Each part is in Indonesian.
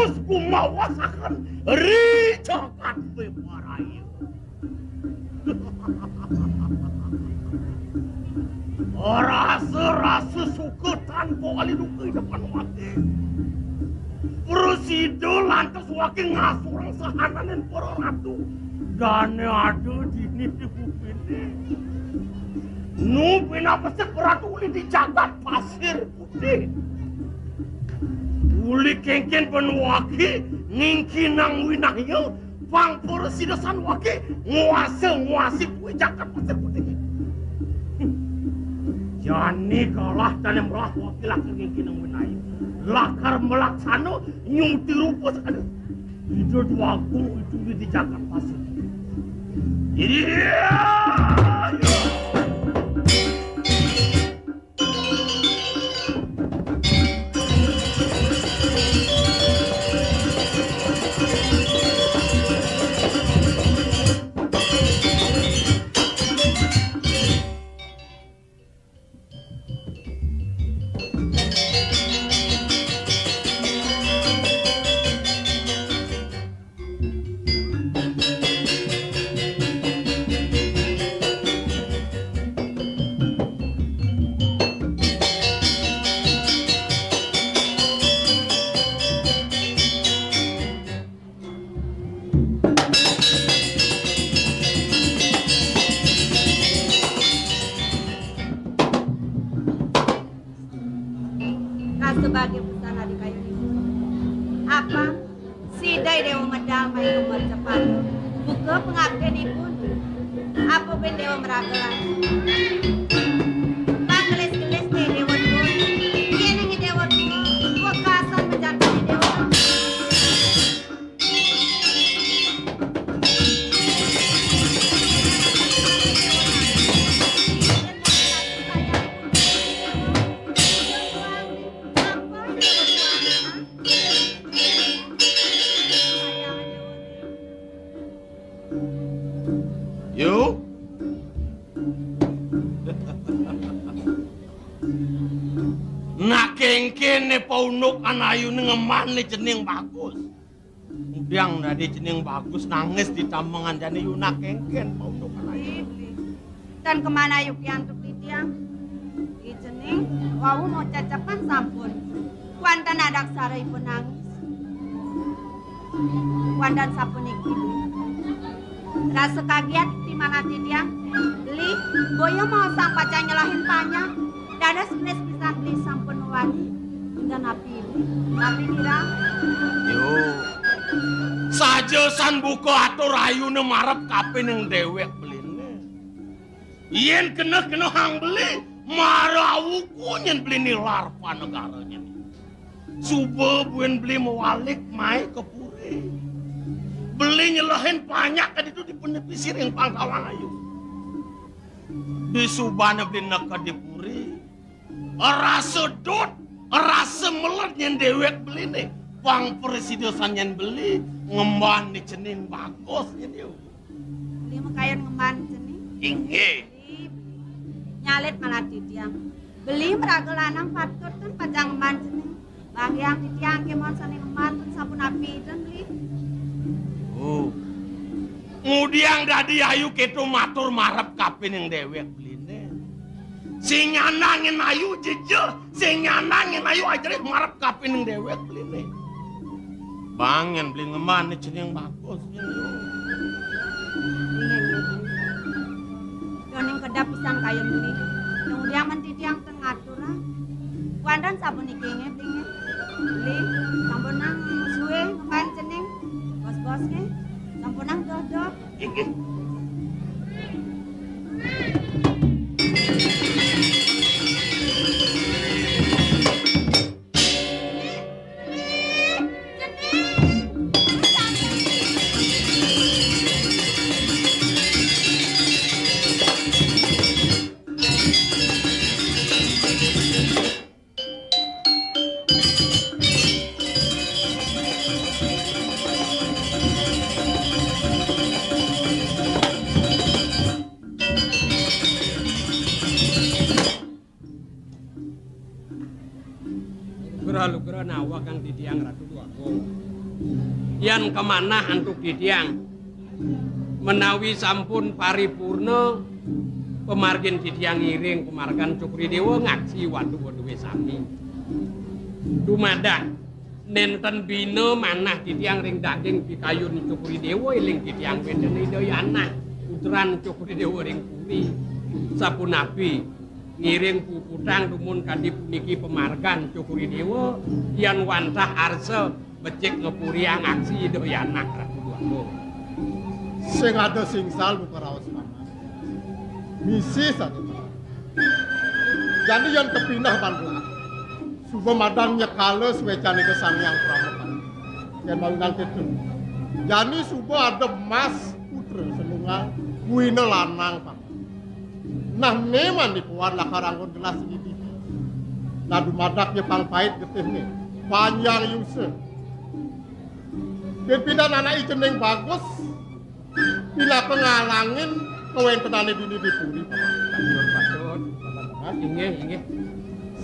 terus kumawasakan ricakan bebarayu. Rasa-rasa suka tanpa aliduk ke depan wake. Presiden lantas wake ngasurang sahananin para ratu. Dan ada di ini di bumi ini. Nu pinapasik ratu uli di jagat pasir putih. Uli kengken penuwaki ngingki nang winahyo pang persidasan waki nguasi kue jagat pasir putih. Jani kalah dan melah wakil laki ngingki nang winahyo lakar melaksano nyung tirupa sekali. Hidup waktu itu di jagat pasir. Iya. Sebagai busana di kayu ini. Apa? Sidai dewa medamai nomor cepat. Buka pengabdian ibu. Apa ben dewa meragalan? Panggelis-gelis deh dewa dua. Iya nengi dewa dua. Gua kasan menjantan di dewa. Yo. Nak kengkene paunuk anayu ngemane jeneng bagus. Biang dari jeneng bagus nangis di tambangan jane yu nak kengken paunuk anayu. Dan kemana yuk yantuk di tiang? Di jeneng wau mau cacapan sampun. Wandan adak sarai pun nangis. Wandan sampun iki. Rasa kaget di mana tiang? Beli, boyo mau sang pacar nyelahin panya. Dada sebenes bisa beli sampun wani. Dan napi dirang. Yo. Saja san buka atur ayu ne marep kape neng dewek beline. Yen kena hang beli, marawuku nyen beli nilar panegaranya. Subuh buen beli mewalik mai ke puri. Beli nyelahin banyak kan itu di penepisir yang pangkawan ayu. Di subana beli neka di puri. Rasa dot, rasa melet yang dewek beli nih. Pang presidosan yang beli ngemban di cening bagus ini. Beli makayan ngemban cening. Inge. Nyalet malah tiang. Beli meragel lanang patut kan pajang ngemban cening. Bang yang tiang kemon sani ngemban pun sabun api dan beli. Oh. Ngudiang dadi ayu ketu matur marep kapin yang dewek beline. Sing nyanangin ayu jeje, sing nyanangin ayu ajarit marep kapin yang dewek beline. Bangen beli ngeman nih jeneng bagus yo. Doning kedap pisan kayon beli. Kemudian menti tiang tengatur ah. Wandan sabun iki beli. Beli sampun nang suwe ngemban cening. Bos ke, sampunang dodok. Inggih. Yan kemana antuk didiang menawi sampun paripurna pemargin didiang ngiring pemargan Cukri Dewa ngaksi waduh-waduh sami dumadah nenten bina manah didiang ring daging pikayun Cukri Dewa iling didiang beden idayana puteran Cukri Dewa ring puri sapunapi ngiring puputang dumun kadi puniki pemargan Cukri Dewa yan wantah arsa becik ngepuriang aksi idayana Ratu Dwaga sing ada singsal buka raos paman misi saja jadi yang kepinah Bandung suba madang nyekala swecane ke Sangyang Pramuka yang bangunan itu jadi suba ada mas putra senungang kuina lanang paman nah neman dipuan lakarangon gelas ini nah dumadaknya pangpait getihnya panjang yusuf pimpinan anak ijeneng bagus bila pengalangin kawen tenane dini dipuri paman inggih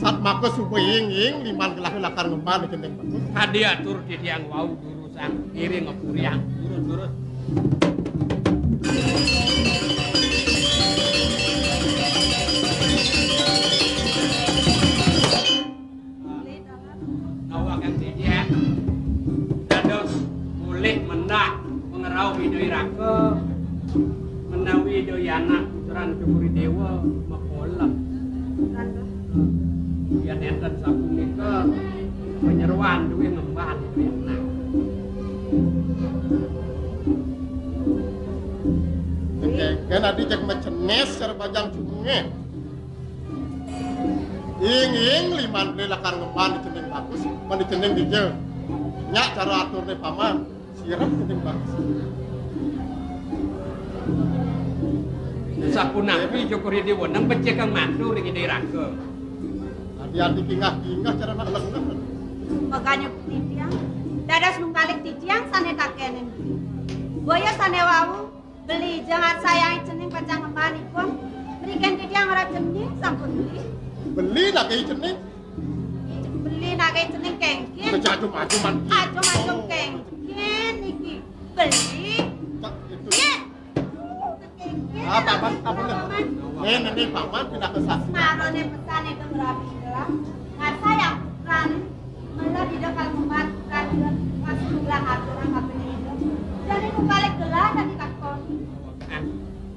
saat maka subuh inging liman gelah lakar ngemban ijeneng bagus hadi atur didiang wau durusan iring ngepuriang durus nawakan didiang dados mulih mendak mengerau Widoi Raka menawi doyana puteran Cukri Dewa mekolem ya nenten sapunika penyeruan duwe ngemban doyana kan adi cek mecenes serbajang cunge inging liman beli lakar ngemban diceneng bagus man diceneng dijel nyak cara atur deh paman sirap diceneng bagus sapunapi Cukri Dewa nang becek kang mantu ring Widoi Raka adi kingah cara nak lengah Makanya titiang, dadas nungkalik titiang sane takenen. Boyo sane wau beli jangan sayang cening pacang ngembanipun. Berikan titiang ora cening sampun beli nak kayak cening beli nak cening kengkin. Kejadum-aduman Acum-acum kengkin iki beli. Ye. Paman ini paman tidak kesaksian Marone pesane deng rapi gelas. Ngan sayang kan mula di depan membat radian masuk bulan aturan kabeh itu. Jadi nu balik gelas tadi takon.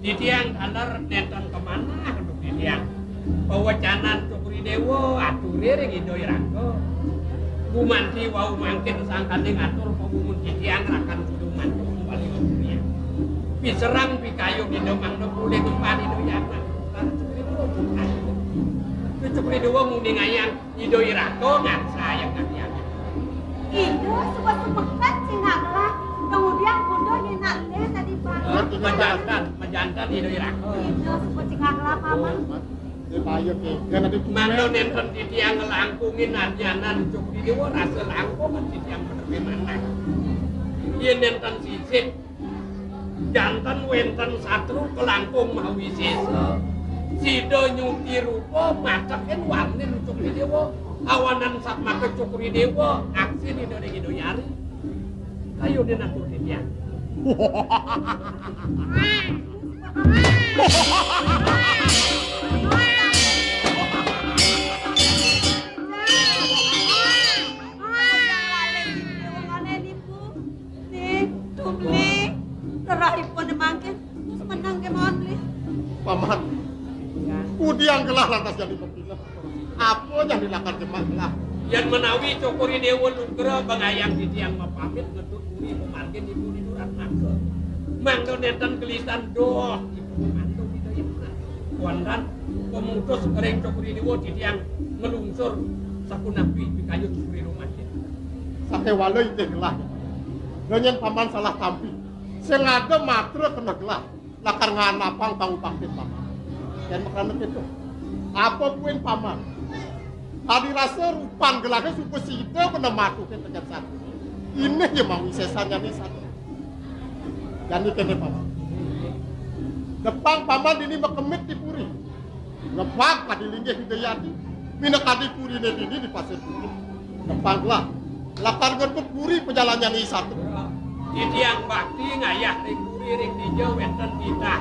didiang dalar nenten kemana untuk didiang pewacanan Cukri Dewa ature ring Widoi Raka gumanti wau mangkin sangkane ngatur pemumun didiang rakan kudu mantu kembali ke dunia piserang pikayung di demang nepule ngempan idoyana Cukri Dewa muni ngayang Widoi Raka ngan sayang ngatian Itu sebuah semekat singaklah. Kemudian kundo hinaknya tadi pagi. menjantan Widoi Raka Itu sebuah singaklah paman. Payo ke kan adi mangdo nenten didiang ngelangkungin adyanan Cukri Dewa rasa langkung didiang bener mana yen nenten sisik jantan wenten satru kelangkung mawi sisa sido nyuti rupa macaken warnin Cukri Dewa awanan sak make Cukri Dewa aksi ni dari Widoi kayu den atur didiang Terahipun mangkin, terus menang ke mohon paman kudiang gelah lantas jadi pepinah apa yang dilakukan jemaah gelah yang menawi Cukri Dewa nugra bangayang didiang mapamit ngetut uri pemargin ibu di durat mangke mangdo nenten gelisan doh ibu mantu Widoi Raka kuandan pemutus ring Cukri Dewa didiang ngelungsur sapunapi pikayun Cukri rumah sate walai teh gelah ganyan paman salah tampi sengaja matre kena gelah lakar nganapang tahu pangkit paman dan makanan itu apa pun paman tadi rasa rupan gelahnya suku sida kena matukin tekan satu ini ya mau sesanya nih satu jadi kene paman depan paman ini mekemit di puri ngebak kadi linggih hidayati mina kadi puri ini di pasir puri depan gelah lakar ngetut puri pejalan yang satu Titiang bakti ngayah ring buri ring dijo wenten titah.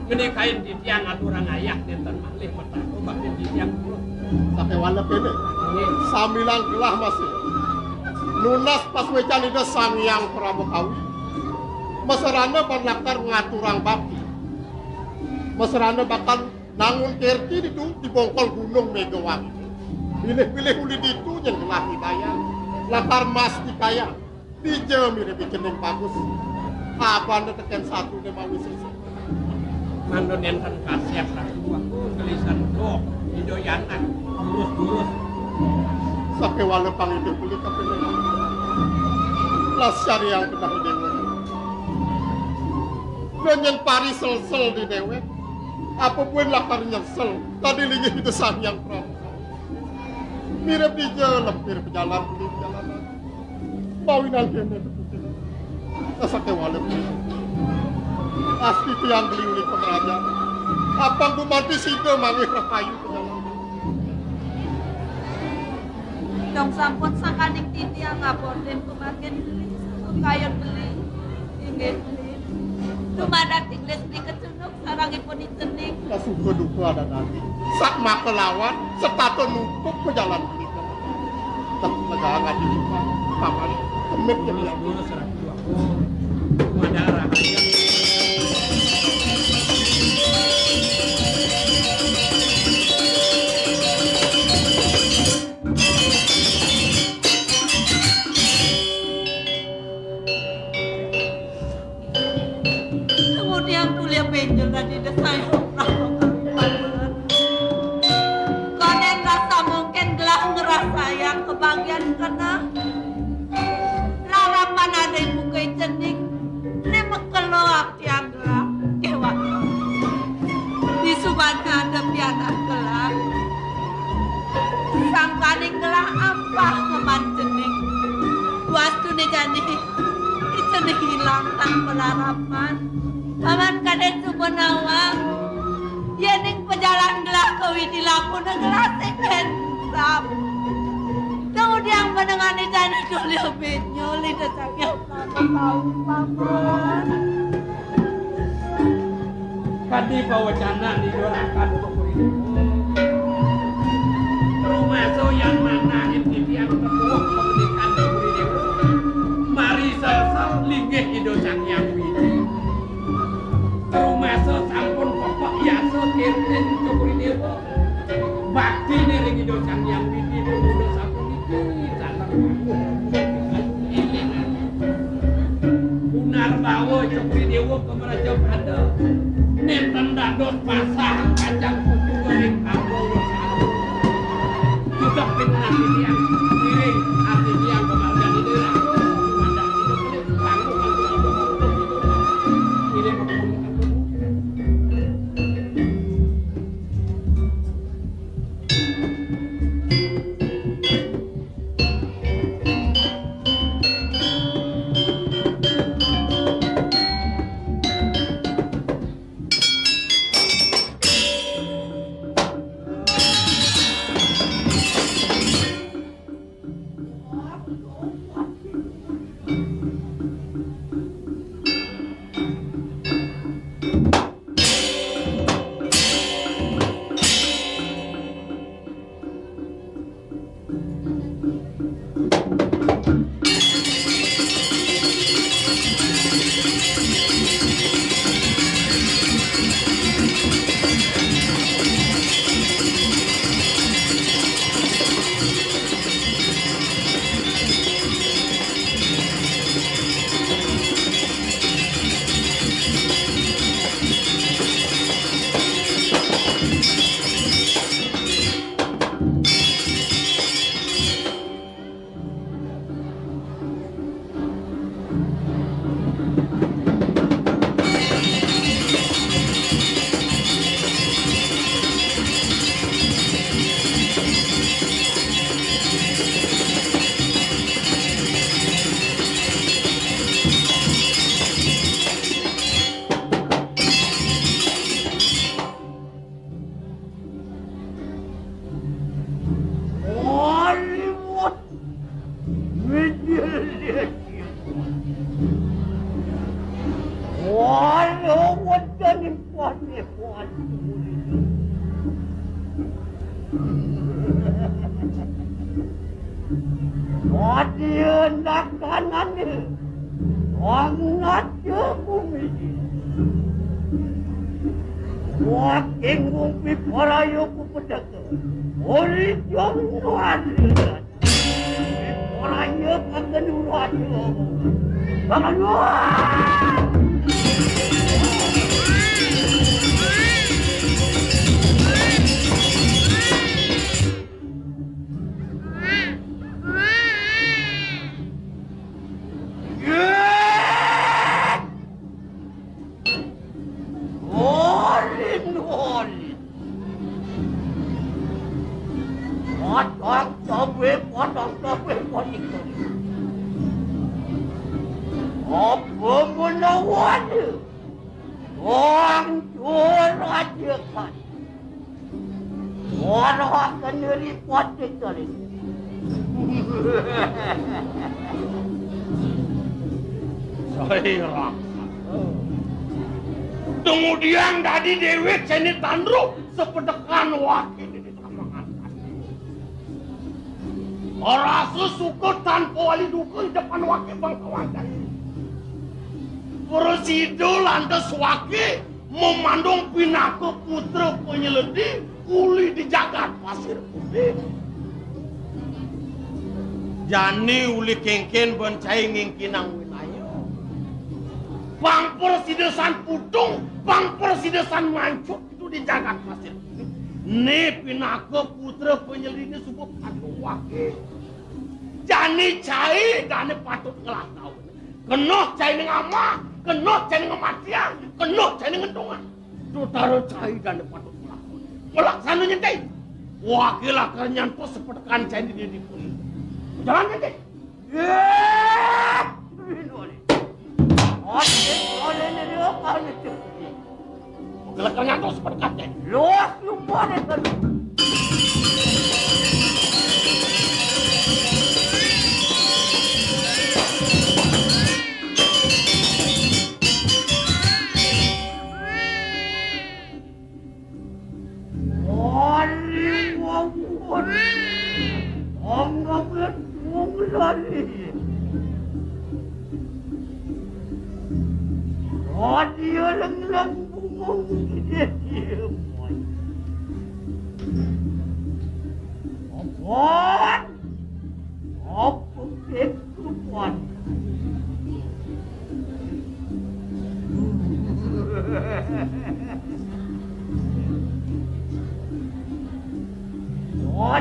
Menikahin titiang aturang ayah nenten malih petako bakti titiang kula. Sakewala kene. Samilang gelah masih. Nunas pas wecan ida sang yang Prabokawi. Maserana berlakar ngaturang bakti. Maserana bakal nangun kerti itu di bongkol gunung Megawangi. Pilih-pilih uli itu yang gelah hidayah. Lakar mas dikaya. Dija mirip jeneng bagus. Abang teken satu ne mau sisi. Mandon enten kasiat aku gelisan dok didoyanan lurus-lurus. Sakewala pangitu beli kapene. Las syari yang kena dewe. Nyen pari sel-sel di dewe. Apapun lakar nyesel. Tadi lingi itu sang yang Prabu. Mirip dija lempir pejalan beli jalanan. Mawinan kene betul. Sakewala beli. Pasti tiang beli uli pengerajaan. Apang gumanti sido mangih rapayu pejalan. Dong sampun sakaning titiang ngaboten kumaken beli kayon beli. Inggih beli. Dumadak tingles di kecunuk sarangipun icening. Kasuga duka ada nanti. Sak makelawan setato numpuk pejalan beli. Tak negangan di lupa. Paman kemit yang yang Lurus ragu aku. Madara aja. Kemudian kuliah benjol tadi desai konen rasa mungkin gelah ngerasa yang kebagian kena larapan ada yang bukai cening ini mekeloak tiang gelah kewa di subana ada piana gelah sang kaning gelah apa keman cening wastu nih jadi itu nih hilang tanpa harapan. Paman kaden Subonawang, ya ning pejalan gelah kawi dilaku gelah seken sap. Kemudian menengani jani kuliah benyol ida sakya tahu paman. Kadi pawacana didorakan untuk ini. Rumah so yang mana ini yang terbuang pemerintahan Buri Dewa. Mari sasal linggih hidup sang yang widi. Rumah so sampun pokok ya so kirtin Buri Dewa. Bakti ini ring hidup sang yang widi udah sampun iki sangat Unar bawa Buri Dewa ke Meraja Pada. Nenten dadot pasang kacang kuku goreng kampung juga fitnah yang miring hati yang kemargan itu mandang itu tanggung ini kanane angatnya bumi waking ngumpi parayo ku pedaka ori jom nuadri parayo kagak nuadri bakal apa menawan orang curah jekan orang akan repot sekali saya raksa. Kemudian tadi Dewi Ceni Tandru sepedekan wakil di tamangan. Orang suku tanpa wali duku di depan wakil bangsawan tadi. Presido lantas wakil memandung Pinaka putra penyeledi kuli di jagat pasir putih. Jani uli kengken bencai ngingkinang winaya. Bang Persidesan Putung, Bang Persidesan Mancuk itu di jagat pasir putih. Nih Pinaka putra penyelidi subuh patut wakil. Jani cai dan patut ngelah tahu. Kenoh cai dengan ama, kenoh cai dengan matian, kenoh cai dengan tungan. Tutaro cai dan patut ngelah. Pelaksananya cai. Wakil akar nyantos sepertikan cai di puli. Jalan cai. Wakil akar nyantos sepertikan cai. Luas lupa deh tadi. Dia lang bungong dia moy. Apaan? Apa ketuan?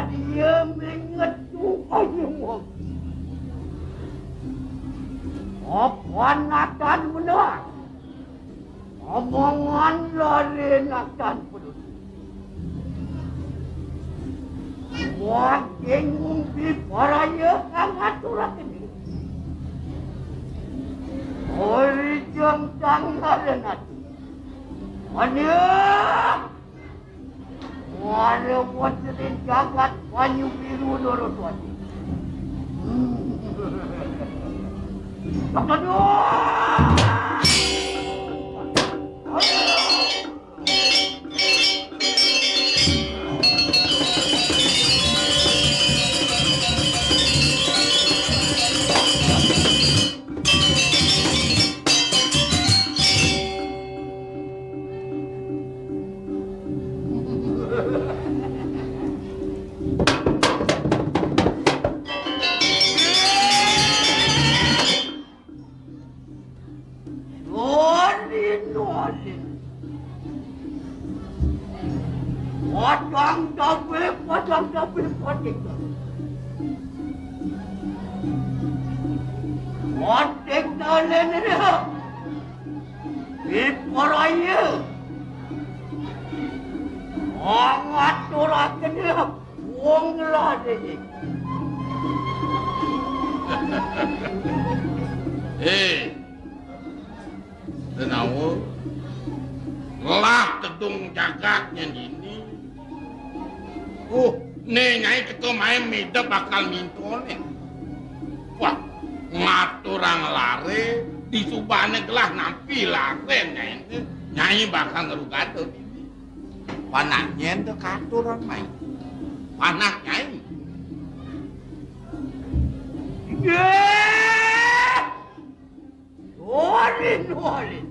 Dia mengetu aja moy. Apaan akan benar? Omongan lari akan peduli. Waking ngumpi paraya sangat surat ini. Ori jam tanggal nanti. Banyak. Wala buat sedih jagat banyu biru doro tuati. Jangan Padang tapi patik. Patik dalen dia. Iparaya. Angat turakan dia. Wong lah dia. Tenawo. Lah tedung jagatnya ini. Nyai ketua main mida bakal mintone. Wah, ngaturang lare disubane gelah nampi lare nyai bakal ngerugato. Panaknya ente katurang main. Panak nyai. Yeah! nualin.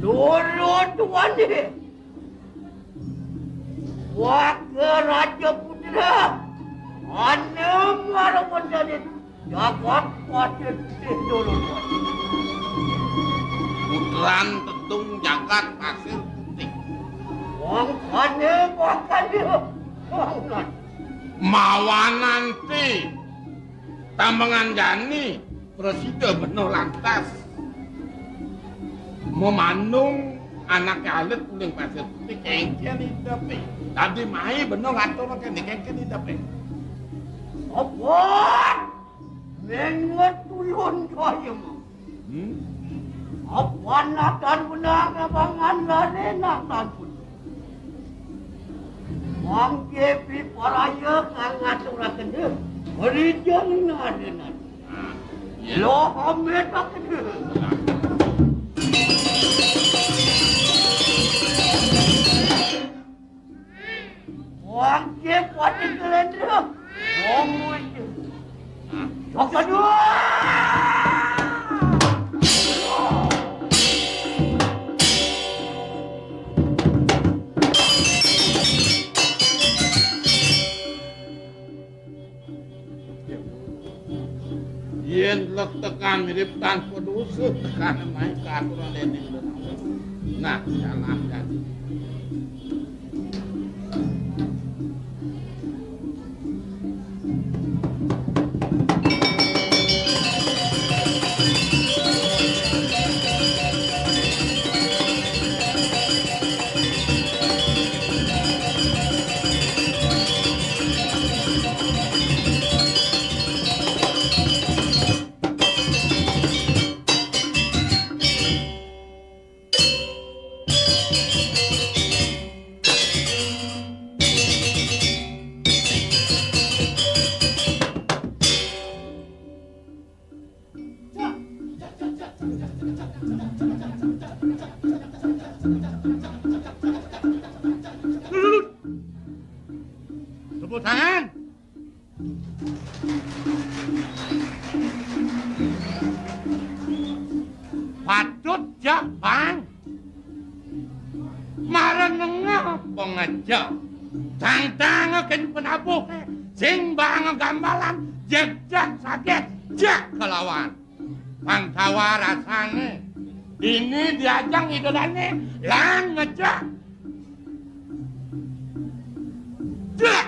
Lurut wani. Wakil Raja Putra. Ane marah menjadi jagat pasir dulu. Putran Tetung Jagat Pasir Putih. Wang kane makan dia. Wang Mawananti Tambangan Jani Presiden bener lantas memanung anak alit kuling Pasir Putih kengken hidup. Tadi mai bener ngatur makan di kengken hidup. apa? Mengetulun kaya mo. Apa natan benang abangan larenak tanpun. Mangkepi paraya kangaturakan dia. Merijang nadenan. Lo hamet akan dia. Mangkep pati kelendra. Ngomong aja. Sok kedua. Yen lek tekan mirip tanpa dosa tekan naik ke aturan ini. Nah, jalan jadi. Tepuk tangan. Patut jak bang. Marah nengah pengajak. Tang-tang akan penabuh. Sing bang gambalan. Jak sakit. Jak kelawan. Pangtawa rasanya. Ini diajang idolanya. Lang ngejak. Jak.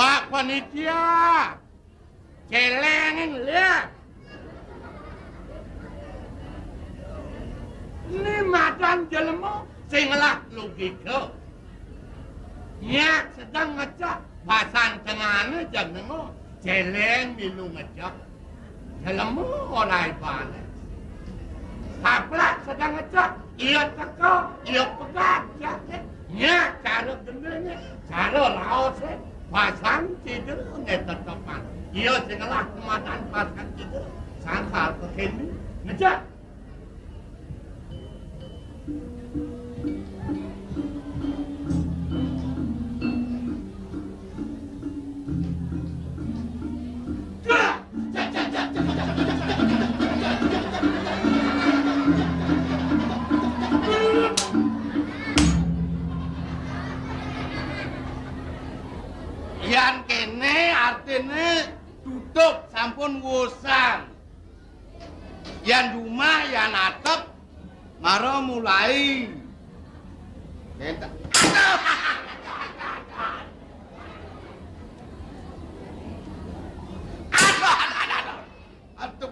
Pak panitia, celengin lihat. Ini madan jelema sing lah logika. Nya sedang ngecak pasan tengahnya jam nengo celeng milu ngecak. Jelema oleh balik. Haplak sedang ngecak, ia teka, ia pegang jaket. Nya cara gendenya, cara laosnya. Pasan tidur ngetetapan. Ia sengalah kemadan pasan tidur. Sangkal kekini. Ngejak. Yang kene artinya tutup sampun wusan. Yang rumah yang atap maro mulai. Benta. Aduh.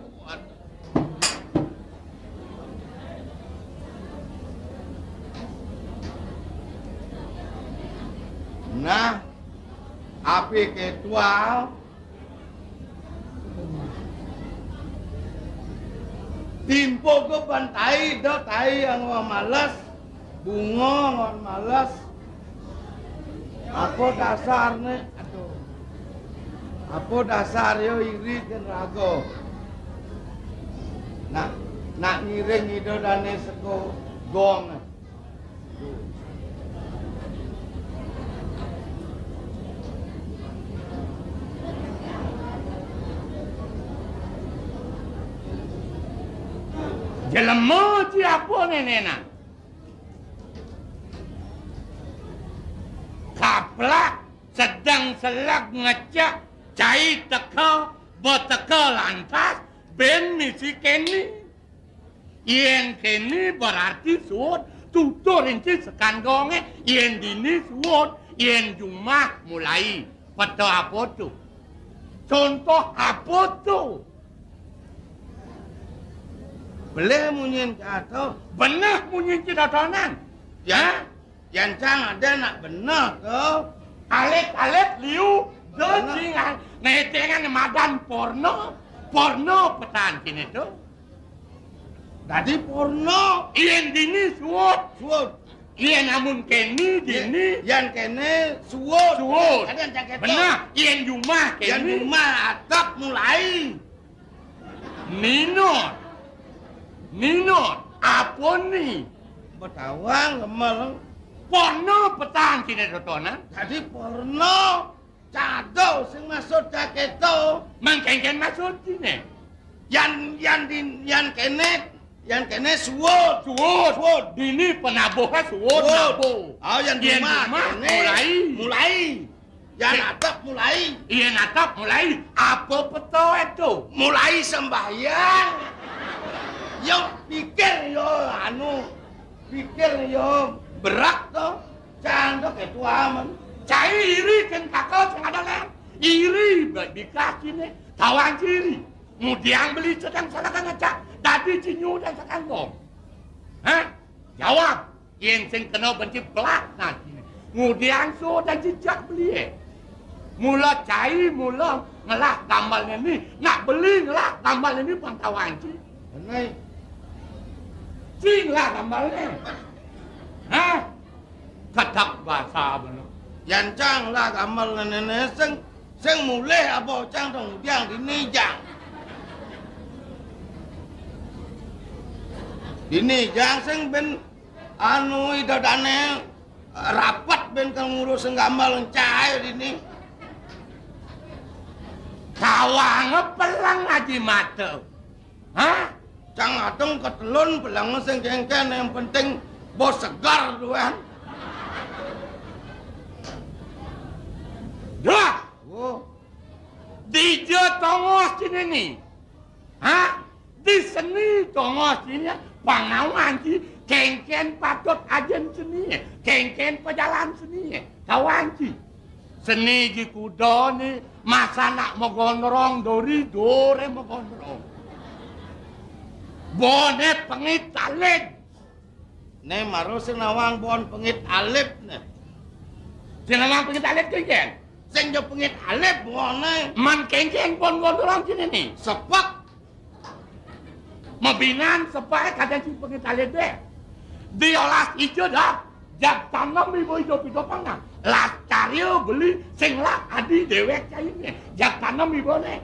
Nah, api ketua timpo ke bantai do tai yang malas bunga ngon malas aku dasarnya aduh Apa dasar yo iri dan rago? Nak ngiring idodane seko gong. Jelema ci apa nenena? Kaplak sedang selak ngecak cai teka beteka lantas ben misi keni. Yen keni berarti suot tutur inci sekan gonge yen dini suot yen jumah mulai. Pada apa tu? Contoh apa tu? Boleh munyin atau Benar munyin cidatonan. Ya? yang cang ada nak benar tu. Alet-alet liu decingan netengan madan porno petan kini tu. Tadi porno. Ien dini suot. Ien namun keni dini. Yang kene suwot. Ada yang cang Benar. Ien jumah keni. Yang rumah atap mulai. Nino, apa ni? Betawang lemel. Porno petan kini totonan. Tadi porno. Cado sing masuk jaketo. Mangkengken masuk kini. Yang kene suwot. Dini penabuhnya suwot nabuh. Oh, yang rumah kene. Mulai. Yang atap mulai. Iya natap mulai. Apa beto itu? Mulai sembahyang. Yo pikir yo berat toh. Jangan ketua aman. Cai iri kan kakak sing ada lem. Iri dikasih nih. Tawan ciri. Mudiang beli sedang salakan ngecak. Tadi cinyu dan sedang gong. Hah? Jawab. Yang sing kena benci pelak nanti. Mudiang so dan jejak beli. Mula cai mula ngelah gambarnya ni. Nak beli ngelah gambarnya ni bang tawan ciri. Benai. Cing lah gambarnya. Hah? Ketak bahasa benar. Yang cang lah amal nenek seng mulai apa cang dong diang dini jang. Dini jang seng ben anu idodane rapat ben kang ngurus ngamal cai dini. Kawang pelang aja mata. Hah? Cang atong ketelun pelang seng kengken yang penting bos segar tuan. Dah. Oh, Di je tongos sini ni. Hah? Di seni tongos sini pangawan si kengken patut ajen seni. Kengken pejalan seni. Kawan si. Seni di kuda ni masa nak megondrong dori dore megondrong. Bone pengit talit. ne maru senawang bon pengit alip ne. Senawang pengit talit kengken. Sing jo pengit alip wone. Man kengken pon gondrong sini ni. Sepak Mabinan sepak kadang si pengit talit deh. Diolah hijau dah. Jak tanam ibu hidup pangan. Las karyo beli sing lah adi dewek cairnya. Jak tanam ibu ne.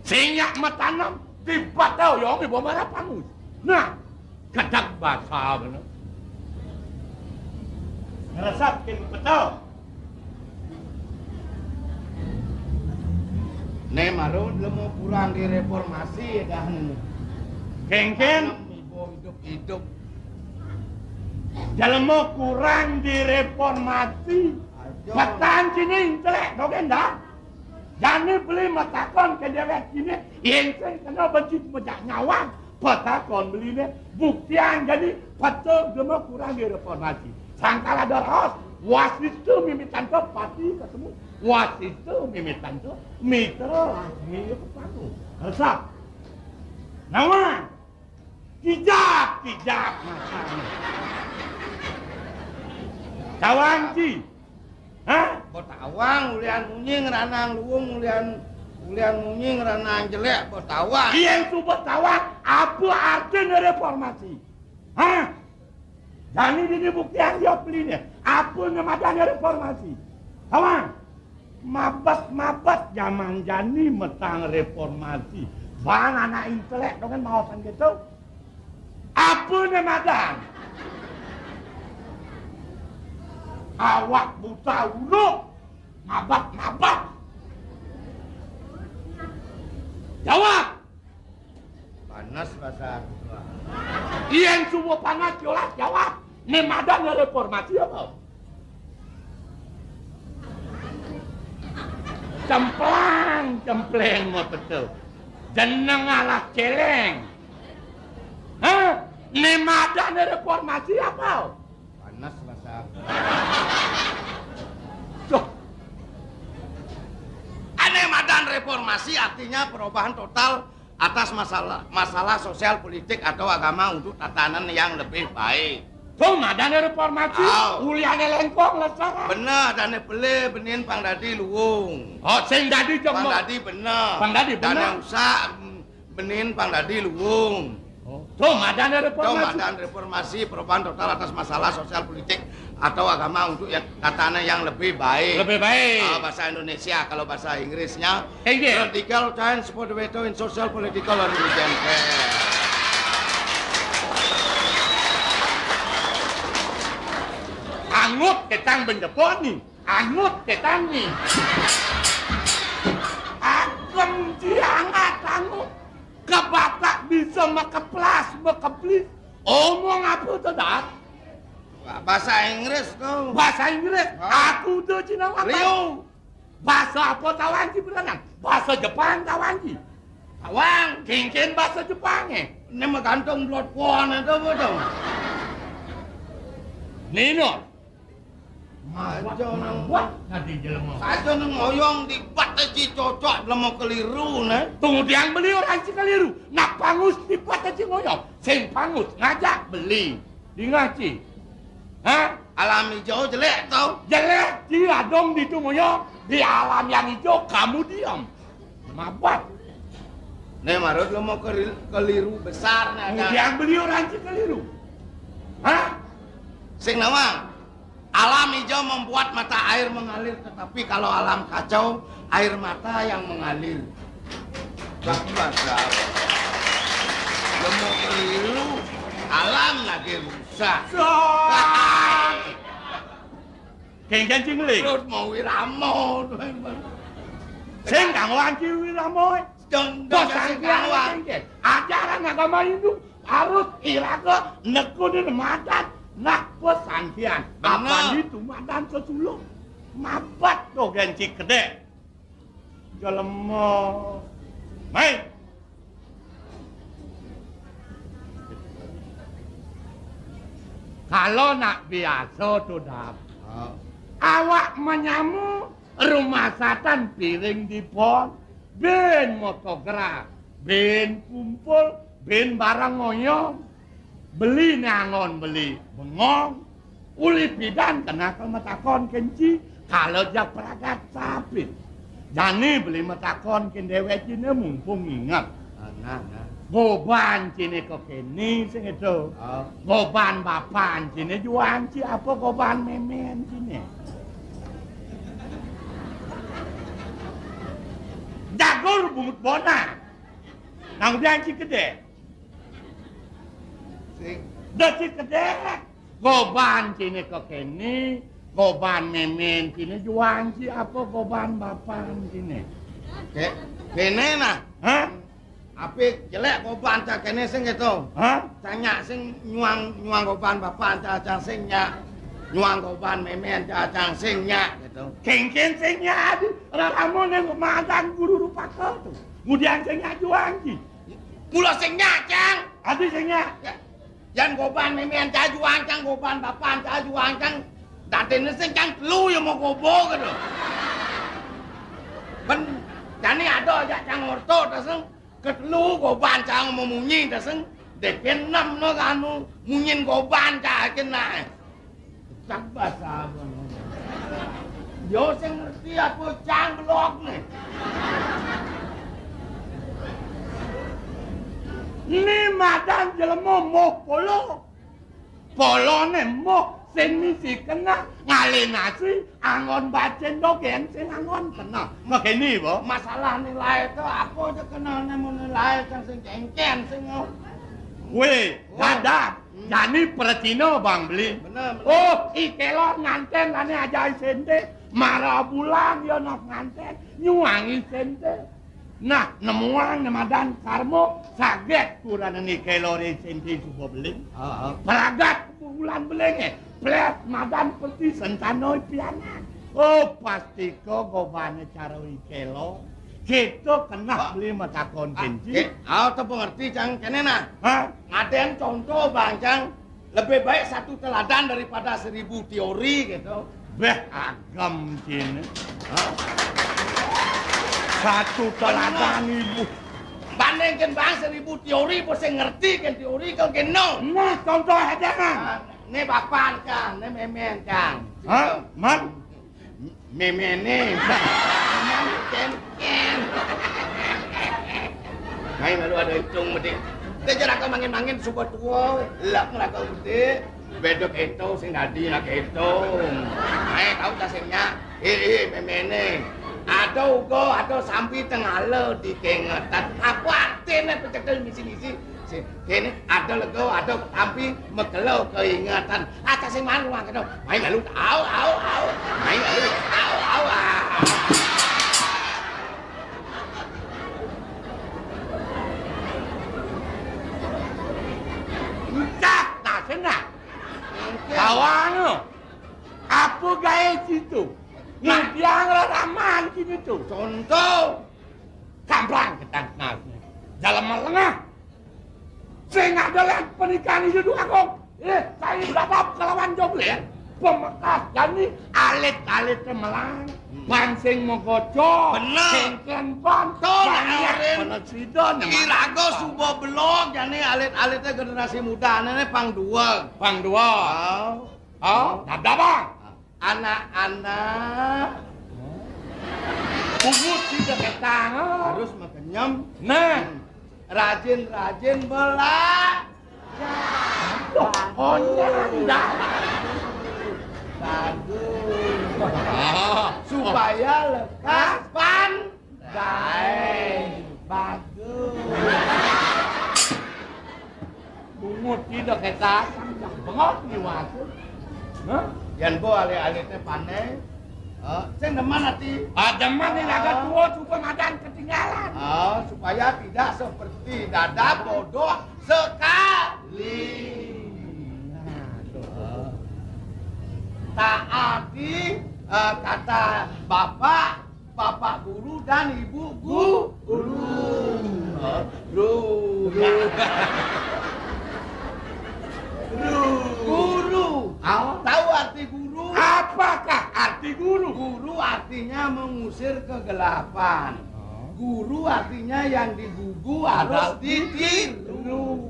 Sing yak matanam tiba tahu yang ibu marah pangus. Nah, kadang bahasa benar. Ngerasap kin betul. ne maru lemu kurang di reformasi dah ne. Kengken Ibu hidup. dalam mau kurang direformasi. Petan sini intelek dogen dah. Jangan beli matakon ke dewek sini. Yang saya kena benci mejak nyawang. Petakon beli ni buktian jadi petul dia mau kurang direformasi. Sangkala dorhos. Wasit tu mimitan tu pasti ketemu. Wasit tu mimitan tu mitra lagi ketemu. Resap. Nama. Kijap macamnya. Kawan si. Hah? Botawang ulian munyi ngeranang luwung ulian munyi ngeranang jelek botawang. Yang tu bertawang apa artinya reformasi? Hah? Dan ini bukti yang dia beli ni. Apa namanya reformasi? Kawan, Mabat zaman jani metang reformasi. Bang anak intelek dengan mausan gitu. Apa nih Madan? Awak buta uluk. Mabat. Jawab. Panas bahasa. Yang semua panas jelas jawab. Nih Madan reformasi apa? Cempleng mau betul. Jeneng alah celeng. Hah? Nih Madan reformasi apa? Panas bahasa. Tuh. Aneh Madan reformasi artinya perubahan total atas masalah sosial, politik atau agama untuk tatanan yang lebih baik. Tuh Madan reformasi. Uliane lengkong lesara. Bener, dane beli benin Pang Dadi luwung. Oh, sing dadi Pang jemok. Dadi bener. Pang Dadi bener. Dane usah benin Pang Dadi luwung. Tuh Madan Itu reformasi. Madan reformasi perubahan total atas masalah sosial, politik atau agama untuk yang tatanan yang lebih baik. Lebih baik. Bahasa Indonesia, kalau bahasa Inggrisnya Iya. radical change for the better in social, political, and religion. Angut ketang bendepon nih. Angut ketang nih. Akem diangat angut. Kebatak bisa makeplas, makeplis. Omong apa tuh dat? Bahasa Inggris tuh. Bahasa Inggris. Aku tuh Cina apa? Liu. Bahasa apa tawanji berenang? Bahasa Jepang tawanji. Tawang, kengken bahasa Jepangnya. Ini mah gantung blood porn itu betul. Nino. Aja nang Buat nanti jelema. Saja nang ngoyong di bateci cocok lemo keliru nah. Tunggu diang beli orang si keliru. Nak pangus di bateci ngoyong. Sing pangus ngajak beli. Di ngaci. Hah? Alam hijau jelek tau. Jelek dia dong di itu ngoyong. Di alam yang hijau kamu diam. Mabat. Nih marut lemo keliru besar nah. Tunggu diang beli orang si keliru. Hah? Sing nawang. Alam hijau membuat mata air mengalir, tetapi kalau alam kacau, air mata yang mengalir. Bahasa lemo keliru, alam lagi rusak. Kengken cingling. Terus mau wiramo. Sing kang wanci wiramo. Bos Sangkian ajaran agama Hindu harus iraga nekudin madat. Nak pesantren, apa itu Madan sesulung, mabat tuh genci gede, jelema, main. Kalau nak biasa tuh dap, awak menyamu rumah satan piring di pon, ben motograf, ben kumpul, ben barang ngoyong. Beli nangon beli bengong uli pidan kena ke metakon kenci kalau jak peragat sapit jani beli metakon ken dewek cine mumpung ingat goban cine kok kini sing itu goban bapan cine juang ci apa goban memen cine jago bungut bona nang dian ci gede Dati kedek, goban cini kok kini, goban memen cini juang ci apa goban bapan cini. Kene nah, Hah? apik jelek goban cak kene sing gitu. Hah? Tanya sing nyuang goban bapan cak sing nyak, nyuang goban memen cak sing nyak gitu. Kengken sing nyak adi, raramu neng madan guru rupa tuh. Kemudian sing nyak juang ci. Mula sing nyak cang. Adi sing nyak. Yan goban memen cak juang cang goban bapan cak juang cang. Datene sing cang telu ya mau gobo gitu. Ben jani ada aja cang orto taseng ketelu goban cang mau munyi taseng depen 6 no kanu munyin goban cak kena. Cak bahasa apa. Yo sing ngerti aku cang blok nih. Ini Madan jelema moh polo. Polone moh sing misi kena ngalenasi angon bacen dogen sing angon kena. Makene, Bo. Masalah nilai itu aku aja kenal nemu nilai sing cengken sing Weh, dadak. Jani percino Bang beli. bener. Oh, ikelo nganten ane aja sente. Mara bulan yo nok nganten nyuangi sente. Nah, nemuang nemadan karmo saget kurang ni kelore sente subuh beli. Pelagat bulan belenge. Plet madan peti sentanoi pianan. Oh, pasti kok gobane cara ikelo. Kita kena beli matakon kenci. Aku pengerti Cang kene nah. Hah? Ngaden contoh Bang Cang. Lebih baik satu teladan daripada 1000 teori gitu. Beh, agam cina. Satu teladan ibu. Bandingkan Bang 1000 teori pun saya ngerti kan teori kau keno. Nah, contoh aja kan. Ini bapan Cang, ini memen Cang. Hah? Man? Memen nih. Ken. Main lalu ada hitung mesti. Dia jarak kau mangin-mangin subuh tua. Lak ngelak kau gede. Bedok itu sing dadi nak hitung. Kau tasingnya. Memene. Ada ugo, ada sampai tengah lo di kengetan. Apa artinya pencekel misi-misi? Kini ada lego, ada sampai megelo keingatan. Atas sing mana uang kena? Main lalu au. Main lalu au. Cak, tak senang. Kawan, apa gaya situ? Nah, dia ngeraman kini tu. Contoh. Kamplang ketang nasnya. Dalam melengah. Saya ada lihat pernikahan itu aku. Saya berapa kelawan joglet. Pemekas. Jadi alit-alit melang. Pansing mengkocok. Bener. Sengken pantol. Banyak. Penesidon. Irago subuh blog. Jadi alit-alitnya generasi muda. Ini pang dua. Pang dua. Oh, ada bang. Anak-anak. Pungut tidak ketang. Harus makenyam. Nah. Rajin-rajin belajar. Pokoknya tidak. Bagus. Supaya lekas pandai. Bagus. Pungut tidak ketang. Bengok ni waktu. Hah? Yan bo alih-alihnya pandai. Sing deman hati. Deman ni agak tua supaya madan ketinggalan. Supaya tidak seperti dada bodoh sekali. Taati kata bapak guru dan ibu guru. Guru. Tahu arti guru? Apakah arti guru? Guru artinya mengusir kegelapan. Guru artinya yang digugu harus ditiru.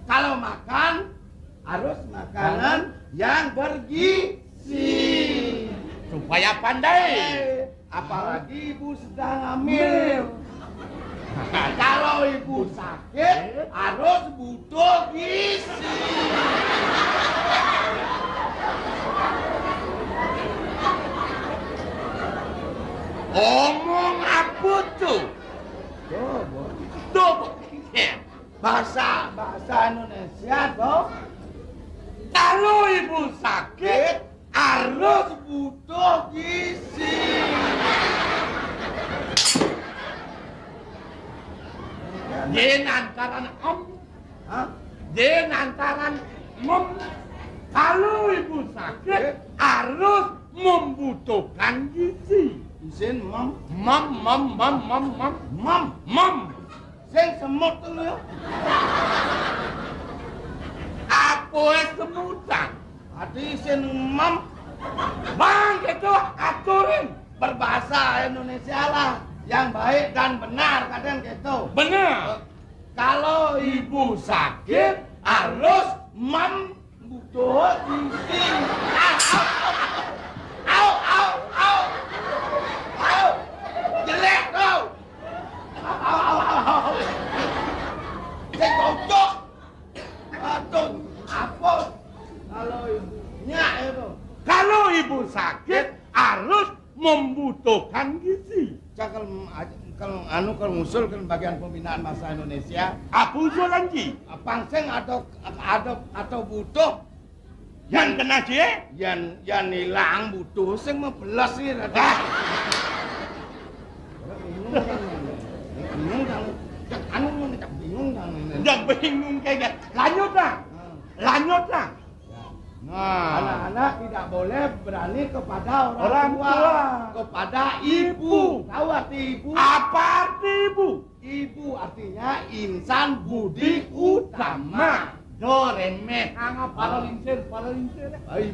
Kalau makan harus makanan yang bergizi. Supaya pandai. Apalagi ibu sedang hamil. Kalau ibu sakit harus butuh gizi. Omong apa tuh? Tuh. Bahasa Indonesia toh. Kalau ibu sakit Harus butuh gizi. Jen antaran Jen antaran kalau ibu sakit harus membutuhkan gizi. Isin mam. Sing semut dulu ya. Apa semutan? Hati isin mam. Bang itu aturin Berbahasa Indonesia lah yang baik dan benar kadang gitu. benar. Kalau ibu sakit harus membutuh gizi. Au. Jelek kau. Au. Saya kocok. Aduh, apa? Kalau ibunya kalau ngusulkan bagian pembinaan masa Indonesia. Apa usulan Ji? Pangseng atau butuh Yang kena Ji? yang hilang butuh sing membelas sih rada. Bingung kan? Yang bingung kayaknya. Lanjut lah. Nah, anak-anak tidak boleh berani kepada orang tua, kepada ibu. Tahu arti ibu? Apa arti ibu? Ibu artinya insan budi utama. Do remeh. Angap para lincir.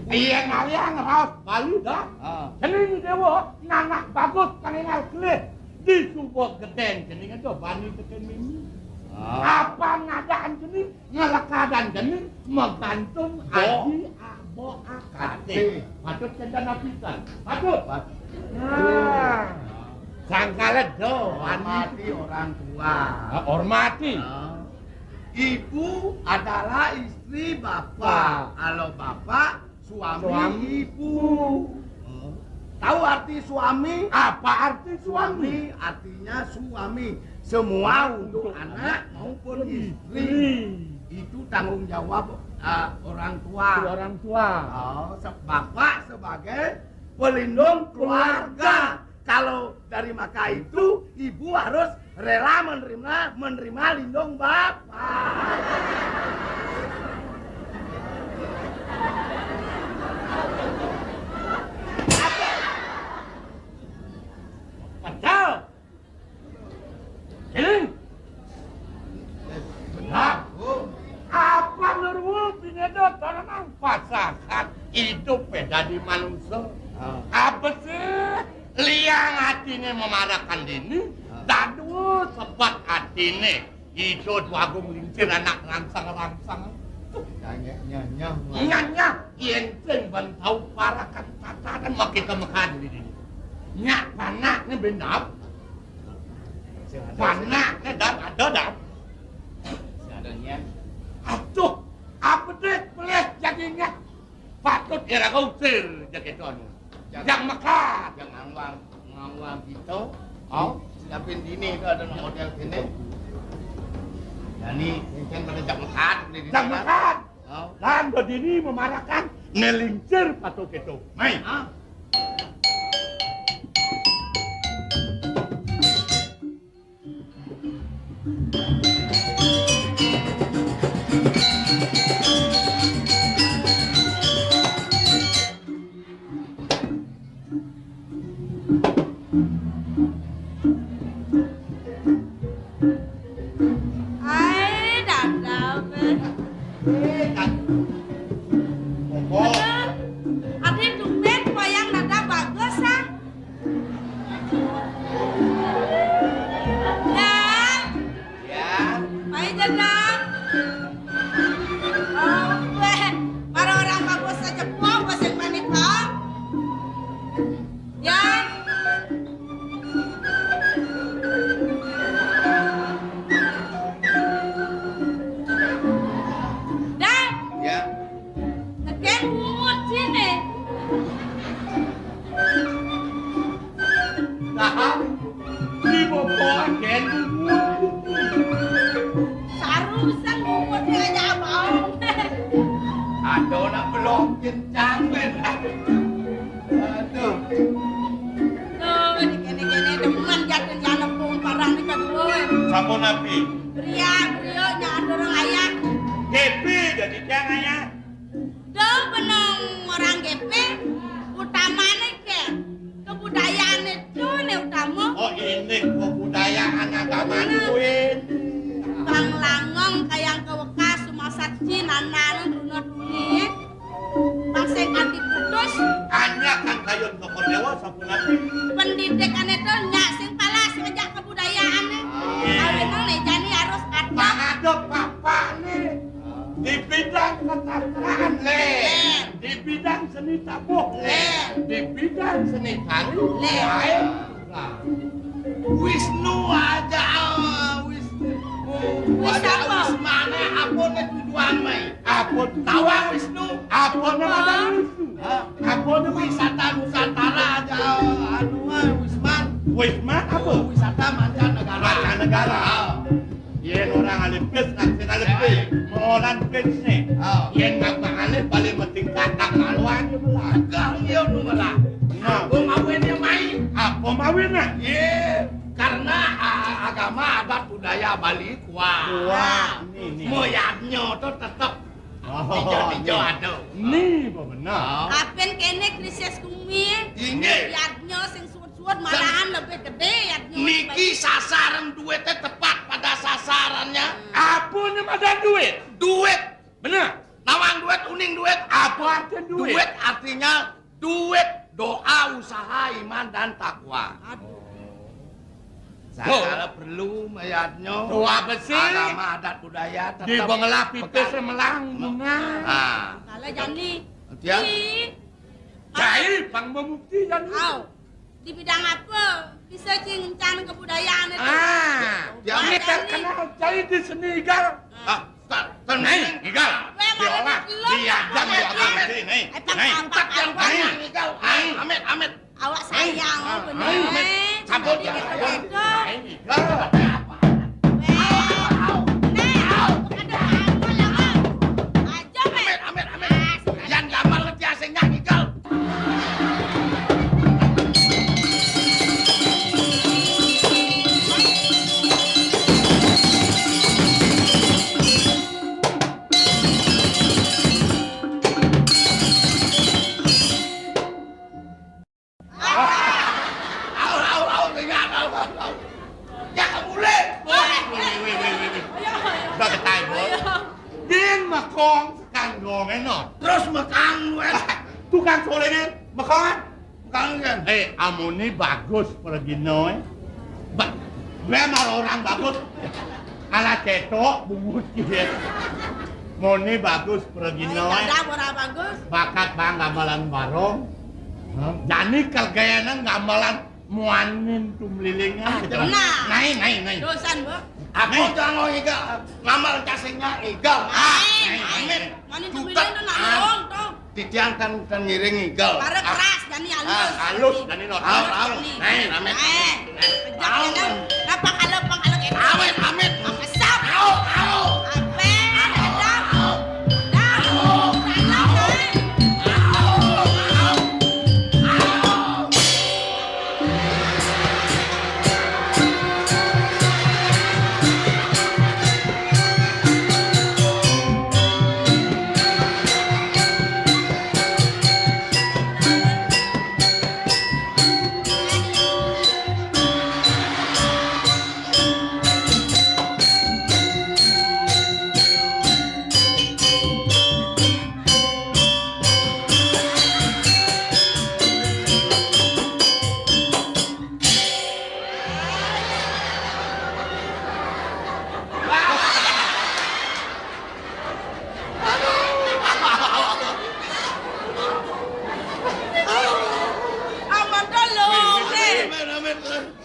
Iya ngaliang raus Bali dah. Jening dewa nanak bagus kanengal kelih. Di subuh geden jening itu bani teken mimi. Apa ngadaan jening ngelakadan jening membantum aji abo akate. Patut kendan apisan. Patut. Nah. Sangkala do Hormati orang tua. Hormati. Ibu adalah istri bapak. Kalau bapak suami ibu. Tahu arti suami? Apa arti Suami artinya suami. Semua untuk anak maupun istri. Itu tanggung jawab orang tua. Orang tua. Bapak sebagai pelindung keluarga. Kalau dari maka itu ibu harus rela menerima lindung bapak. Padahal ini benar. Apa nurul pinyedo tanam pasakan hidup beda di manusia. Apa sih liang hatinya memarahkan dini? Dadu sebat hatinya hidup wagung lincir anak rangsang. Nyanya ienceng bantau parakan tataran makita makan di sini. Nyak panaknya benar. Panaknya ada. Seadanya. Aduh, apa deh boleh jadinya? Patut kira kau usir jaket anu. Yang makan, yang ngawang gitu. Siapin dini itu ada model gini. Yani ini pada jam makan. Jam makan. Dan begini memarahkan nelincir patut itu. Mai. Pendidikan itu nyak sing palas ngejak kebudayaan nih. Awalnya nih jadi harus ada. Ada papa nih di bidang keterampilan di bidang seni tabuh di bidang seni tari Wisnu aja Wisnu mana apa nih tujuan mai apa tawa Wisnu apa nama Wisnu apa wisata Nusantara aja anu Wisman Wisma apa? Wisata mancanegara. Mancanegara. Yen orang alih pes nak sekali pes, molan pes nih. Yen ngapa alih paling penting katak maluan je belah. Kau iya nu belah. Apa mawinnya mai? Apa mawinnya? Ye, karena agama adat budaya Bali kuat. Nih. Moyatnya tuh tetap hijau-hijau ada. Nih, benar. Kapan kene krisis kumi? Inge. Yadnya sing suwet-suwet malahan lebih gede yadnya. Niki sasaran duitnya tepat pada sasarannya. Apa nih ada duit? Duit. Benar. Nawang duit, uning duit. Apa artinya duit? Duit artinya duit, doa, usaha, iman, dan takwa. Saya perlu mayatnya. Doa besi. Agama adat budaya tetap. Di bengela pipis melang bunga. Kalau Jani. Dia. Cai pang membukti Jani. Di bidang apa? Bisa ngencana kebudayaan itu. Dia Ini terkenal cai di seni Igal. Tenang, Igal. Diolah. Diajang diolah. Nih. Tempat yang banyak, Igal. Amit. Awak sayang, bener. Cabut ya. Amit. Yang gamal ngerti asingnya, Igal. Ya kamu le. Udah ketai bos. Din makong sekan gong eno. Terus mekang wes. Tukang sole ini makong. Mekang kan. Amuni bagus pergi noy. Memang orang bagus. Ala cetok bungut gitu. Moni bagus pergi noy. Ada ora bagus. Bakat bang gamelan barong. Jani kergayana gamelan muanin tumlilingan. Nah. Nai. Dosan, Bu. Aku jangan Igal. Ngamal casingnya Igal. Amin. Mani tumilin nak dong, toh. Titiang kan ngiring Igal. Para keras Jani halus. Halus Jani not. Amit. Apa kalau kita? Amit. Kesap. Ape.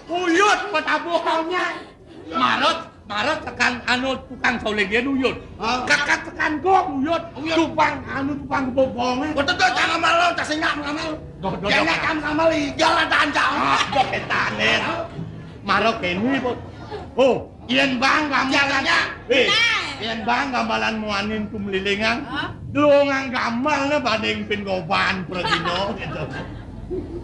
Uyut petabuhannya. Marot tekan anu tukang solege uyut. Kakak tekan gong uyut. Tukang bobongnya. Betul jangan malu, casingnya ngamal. Jangan kan ngamal Igal ada ancam. Dok etanen. Marot kene bos. Yen bang gambalan. Yen bang gambalan muanin tumlilingan. Lungang gamalnya banding pin goban pergino gitu.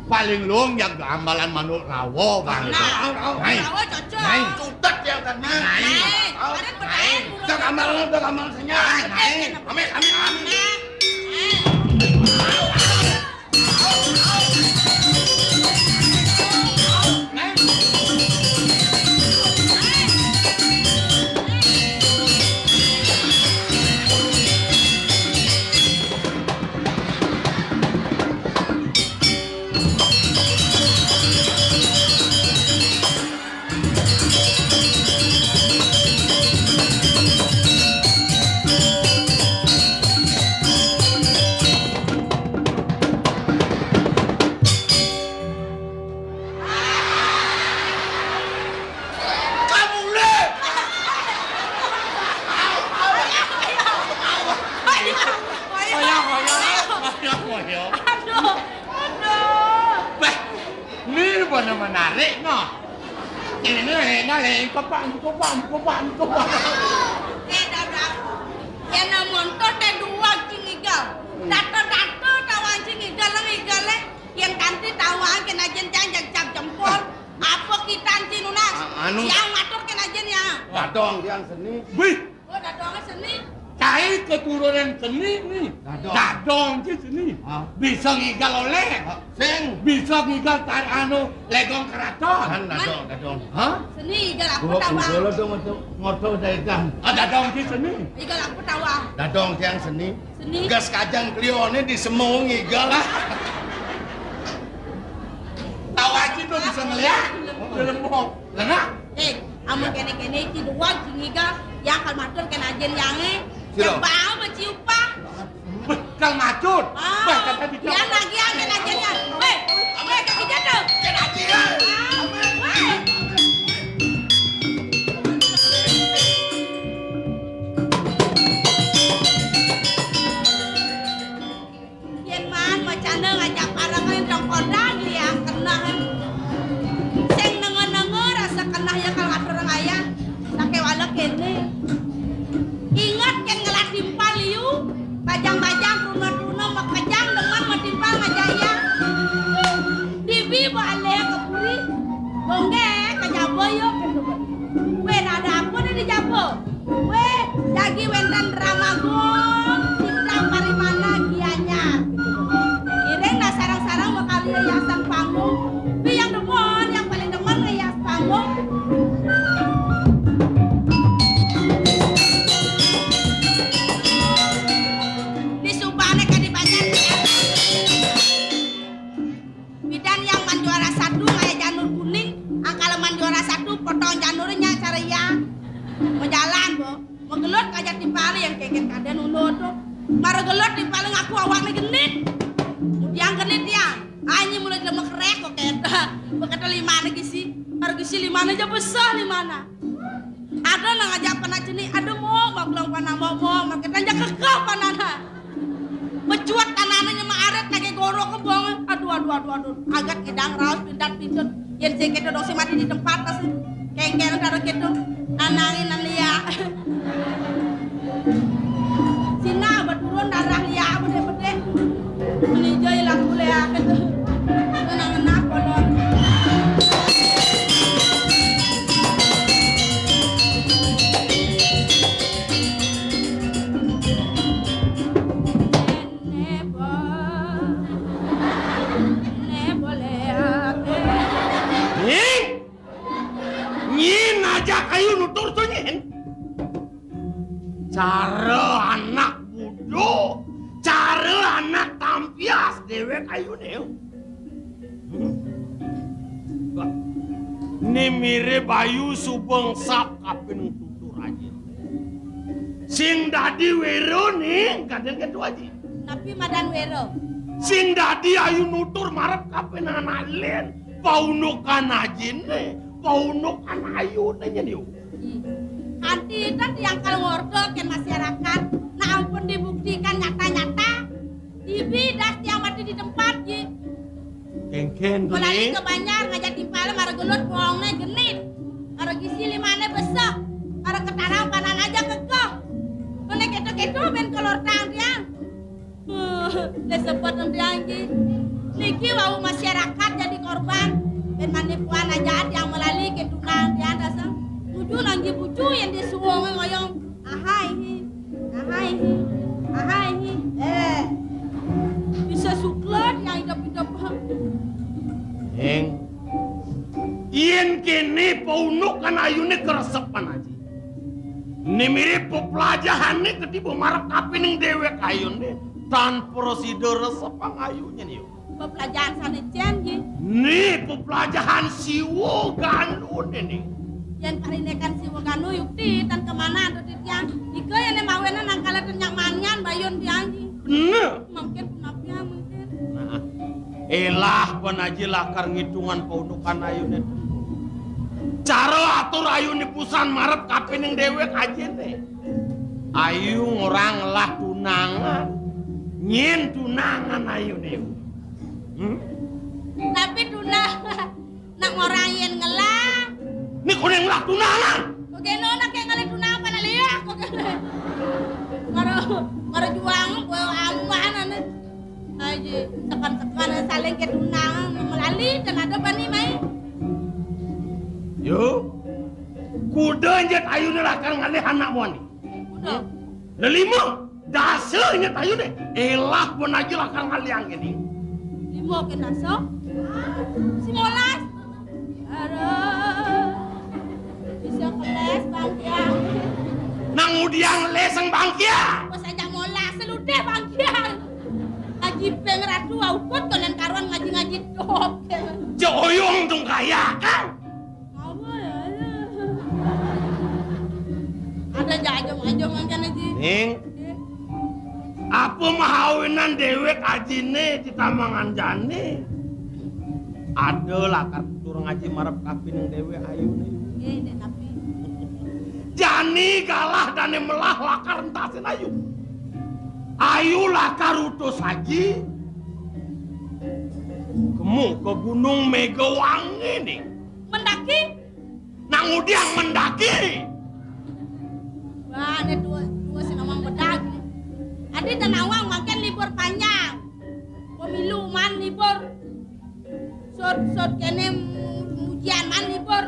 Paling luang yang gambalan manuk rawo bang. Rawo cocok. Cutet yang tadi. Udah gamal senyap. Amit. Ini kopang. Dadak. Yen monto te dua cingigal. Dato tawan cingigal ngigale yen kanti tawang kena jenjang jak jempol. Apa kita cinunas? Yang matur kena jen ya. Dadong tiang seni. Wih, Oh, dadonge seni. cai keturunan seni nih. Dadong ki seni. Bisa ngigal oleh. Sing Bisa ngigal legong keraton. kan dadong. Hah? Seni igal aku Gua tawang. dulu tuh ngoto daegang. Dadong ki seni. Igal aku tawang. Dadong tiang seni. Seni. Gas kajang klione di semung igal lah. Tawaji tuh bisa ngeliat. Lemong. Lengah. Amun kene-kene iki dua cingigal yang kal matur kena jen yange. Siro. Yang bau beciupa. Bekal macut. Bah kata di Ya lagi yang kena jen ya. Weh, kaki jatuh. Kena jen. Yen man macana ngajak parang yang kodang ya kena. Sing nengo-nengo rasa kena ya kalau ngatur ayah. Sake wala kene. Ingat ken ngelat timpal liu. Bajang-bajang runo-runo makajang dengan matimpal ngajaya. Dibi bale ke puri. Bongge ke jabo yo. We ada apa nih di jabo? We dagi wendan ramagon. Kita parimana gianya. Ireng na sarang-sarang bakal hiasan panggung. Tapi yang demen, yang paling demen ngehias panggung. Di Subane kan di Banjar. Bidan yang man juara 1 kayak janur kuning. Angkal man juara 1 potong janurnya caranya. Mau jalan, Bo. Mau gelut aja timpali yang keken kaden ulo tuh. Maro gelut timpali ngaku awaknya genit. Kemudian genit ya. Anyi mulai lemek rek kok keta. Bekata 5 lagi sih. Harga si 5 aja besar 5. Ada nang ngajak pana ceni, ada mau bilang pana mau kita aja kekeh panana. Becuat tanahnya mah aret kage gorok ke bong. Aduh. Agak kidang raus pindat-pindat. Yen sing keto dong si mati di tempat tas. Kengkel karo keto. Nanangin nan lia. Sina beturun darah lia bede-bede. Menijo ilang bule keto. Nang-nang kolon. Nyin aja kayu nutur tuh nyin. Cara anak bodoh, cara anak tampias dewek kayu neu. Ini mirip bayu subeng sap kapin tutur aja. Sing dadi wero nih kadang kedua aja. Tapi madan wero. Sing dadi ayu nutur marep kapin anak len. Paunukan aja nih. Paunukan ayu nanya nih. Kanti kan yang kalau ngordo ke masyarakat, nah ampun dibuktikan nyata-nyata. Ibi das yang mati di tempat ji. Kengken tuh Mulai nih. ke Banjar ngajak timpale mara gelut bohongnya genit. Mara gisi 5 besok. Mara ketarang panan aja kekeh. Nune keto-keto ben kolor tang tiang. Disebut tiang ji. Niki wau masyarakat jadi korban. Ben manipuan aja yang melalui ketunang tiang dasang. Tujuh lagi bucu yang disuwong ngoyong. Ahai. Bisa suklet yang hidup-hidup. Eng. Ien kene paunukan ayune keresepan aja. Ini mirip pelajahan nih ketiba marap kapin yang dewek ayun nih. Tan prosedur resepang ayunya nih. Pelajaran sana janji. Nih pelajaran siwo gandun nih. Yang karinekan si Waganu yukti dan kemana tuh tiang. Ika yang nemawena nangkala tenyak manian bayun dianji. Nah. Mungkin punapnya mungkin. Nah. Elah penaji lakar ngitungan paunukan ayunnya. Cara atur ayun di pusan marep kapin yang dewek aja nih. Ayu orang lah tunangan. Nyin tunangan ayun nih. Tapi tunang nak orang yang ngelang kuning lah tunangan. Kok kena nak kayak ngalih tunang apa liya kok kena. Maro juang kowe aman ane. Aje tekan-tekan saling ke tunang melali dan ada bani mai. Yo. Kuda njat ayune lakar ngalih anak wani. Kuda. Lelima dasar ingat ayu deh. Elah pun aja lakar ngalih yang ini. 5 ke naso. 19. Aduh. Bisa keles Bang Kiang. Nang udiang leseng bangkia. Kok saja mola seludeh Bang Kiang. Ngaji peng ratu auput kolen karuan ngaji-ngaji dok. Joyong tung kaya kan. Apa ya? Ada jajong-jajong kan aja. Ning, apa mahawinan dewek ajine di tamangan jane? Ada lakar turun ngaji marap kapin yang dewek ayune. Nggih, tapi Jani kalah dan melah lakar entasin ayu. Ayu lakar utus haji. Kemu ke gunung Megawangi nih. mendaki. Nang udiang mendaki. Wah, ada dua senawang mendaki. Adi dan awang makan libur panjang. Pemilu man libur. Sot kene ujian man libur.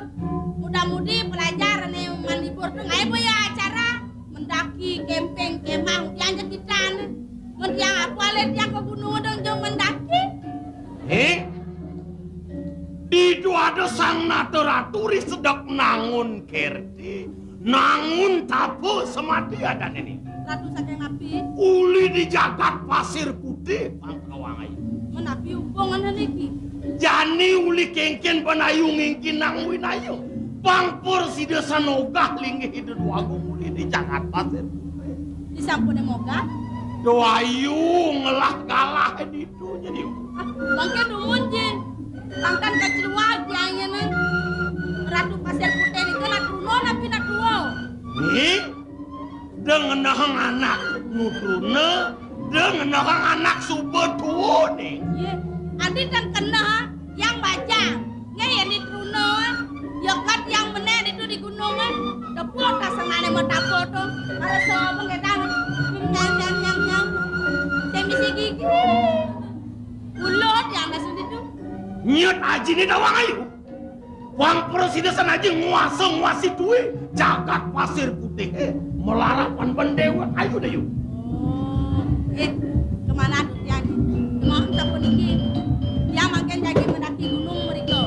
Muda-mudi pelajaran man libur tuh ngai boya acara mendaki camping kemah dianjak kita nih. Ngertiang apa lihat yang ke gunung dong jong mendaki. Di dua ada sang naturaturi sedap nangun kerti. Nangun tapu semati ada ini. Ratu saking napi. Uli di jagat pasir putih pangkawangai. Menapi hubungan niki. Jani uli kengken panayung ngingkin nang winayung. Pangpur si desa nogah lingi hidup wagung uli di jagat pasir putih. Disampune moga. Doayu ngelah kalah itu jadi. Bangke dumun jin. Tangkan kecil wajahnya nih. Ratu pasir putih ini kan truno napi natuo. Nih, dengan nahang anak nutrune, dengan nahang anak subetuo nih. Iya, adi dan kena yang baca. Nggak ya di truno. Yokat yang bener itu di gunung. Depot kasenane mau tapo tuh. Ada sobo ngedan. Nyang. Saya misi gigi. Ulot yang ada sini tuh. Nyet aji nih dawang ayu. Wang presiden aja nguasi duit jagat pasir putih melarapan pendewa ayu deh yuk. Kemana tuh yang mau entah peniki yang makin jadi mendaki gunung mereka.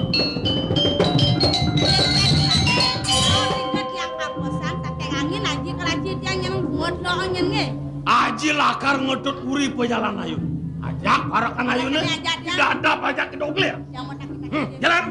Tingkat yang kaposan tak angin aja kelacit yang ngodok nyenge. Aji lakar ngedut uri pejalan ayu. Ajak parakan ayu nih. Tidak ada pajak kedoglir. Yang mau tak Jalan.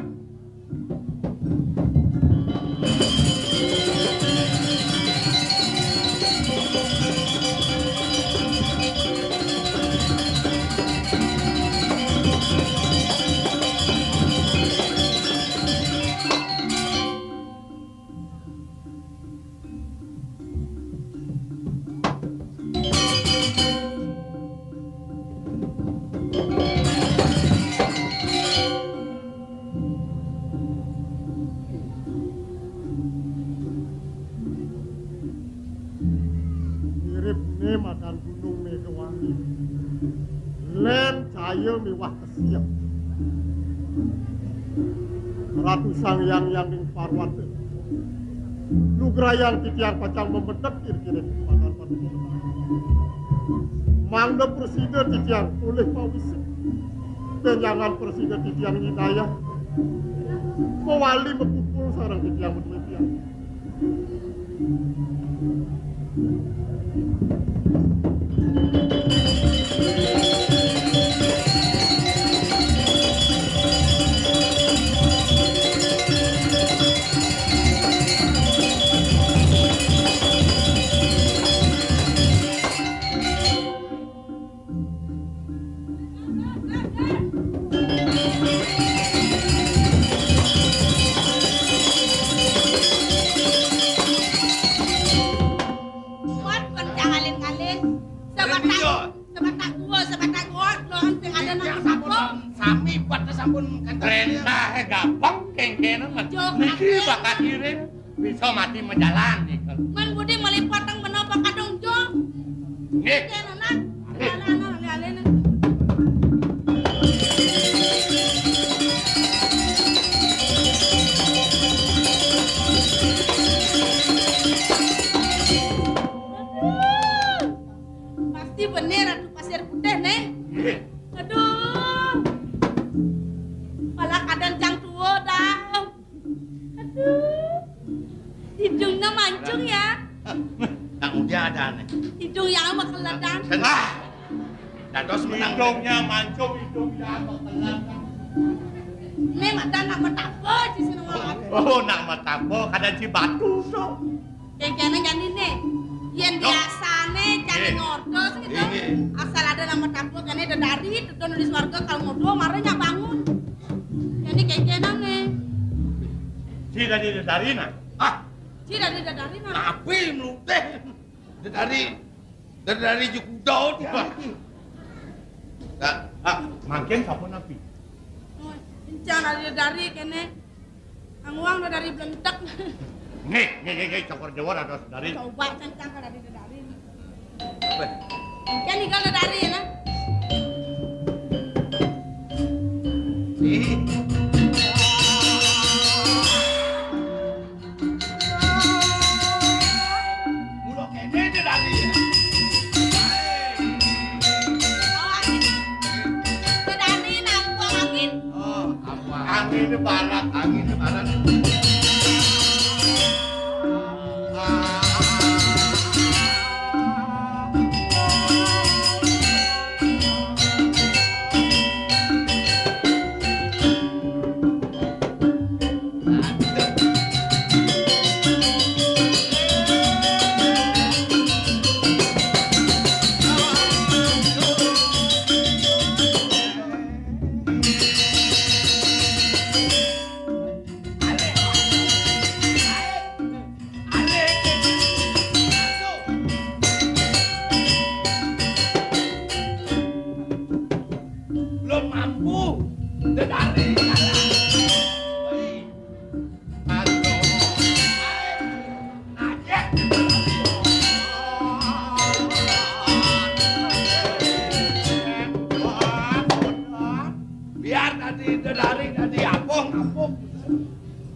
Makan gunung Megawangi. Len cahaya mewah kesiap. Ratu sang yang ning parwate. Nugrayang titiang pacang memedek kiri-kiri kepadaan paduka. Mangda presiden titiang oleh pawisik. Penyangan presiden titiang hidayah. Mewali mepukul sarang titiang medwetiang. Muat kan jangalin Iki bakat iring bisa mati menjalani. Man budi melipat ang menapa kadong jo. Nggih. Kena nak. Ala. Pasti bener atuh pasir putih nih. Nggih. Aduh. Malah kadang jang tua dah. Aduh. Hidungnya mancung ya. Nang udah ada nih. Hidung yang amat keledan. Tengah. Dados menang. Hidungnya mancung, hidungnya mekelan. Memang dan nak betapa di sini malam. Oh, nak matapo kada Cibatu so. Yang kena jadi nih. Yang biasane cari ngordos gitu. Asal ada nama tampuk kan ada dari tuh nulis warga kalau ngobrol marahnya bangun. Jadi kayak kena nih. Si dari nak. Ah, Si dari nah. api meluteh. Dari Jukudau dia. Mangken sapa nabi? Jangan dari kene. Anguang dari belentek. Nih, cokor Jawa ada dari. Coba kencang kalau dari. Apa? Kan tinggal dari ya. Nih. Mula kene dari. Dari nampung angin. Oh, angin barat. Belum mampu. Dari. Biar tadi apung.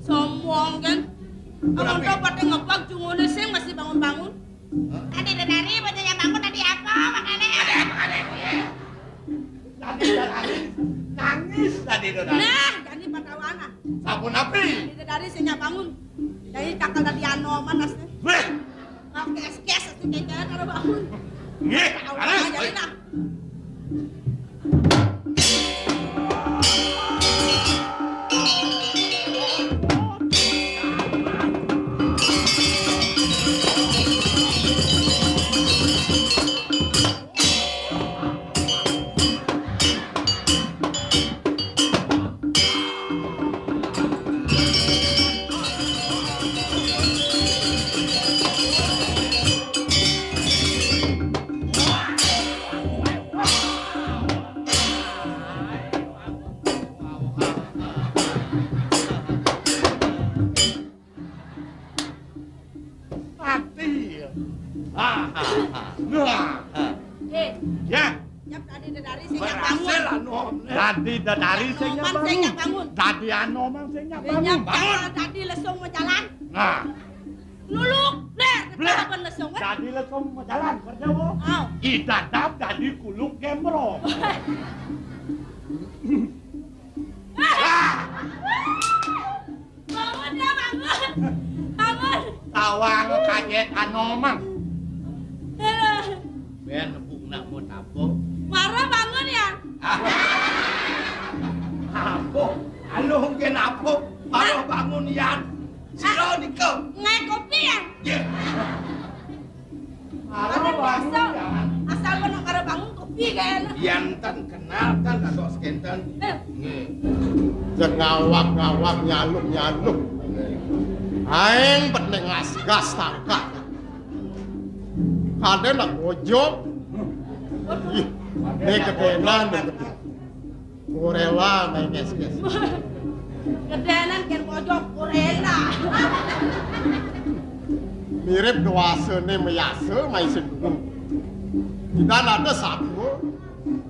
Sombong kan. Kamu tuh pada ngebak cungune sing masih bangun-bangun. Tadi dari bacanya bangun tadi apa makanya? Tadi nangis tadi. Nah, jadi patawana. Sabun api. Tadi dari senya bangun. Jadi cakal tadi anoman asli. Weh. Kes asli kayak kalau bangun. Nggih, Allah jadi nah. Ya, Nyap tadi dari senya bangun. berhasil anom. Tadi dari sing Anoman senya bangun. Tadi anomang sing Nyap cakal tadi lesung mau jalan. Nah, Nuluk, bleh, apa lesung kan? Tadi lesung jalan kerja wo. Aw. Idadap tadi kuluk gemro. Bangun ya bangun. Bangun. Tawang kaget anomang. ben nebuk nak mau tapo. Marah bangun ya. Apa? Alo mungkin apa? Baru bangun yan. Siro nikau. Ngai kopi ya. Ye. Ada biasa. Asal benar karo bangun kopi kan. Yan tan kenal tan atau skenten. Nggih. Jengawak-ngawak nyaluk-nyaluk. Aing bening gas tangkak. Kade nak gojok. Ih, ini kebenan begitu. Kurela main ges-ges. Kedenan ken pojok kurela. Mirip doasene meyase mai sedung. Tidak ada satu.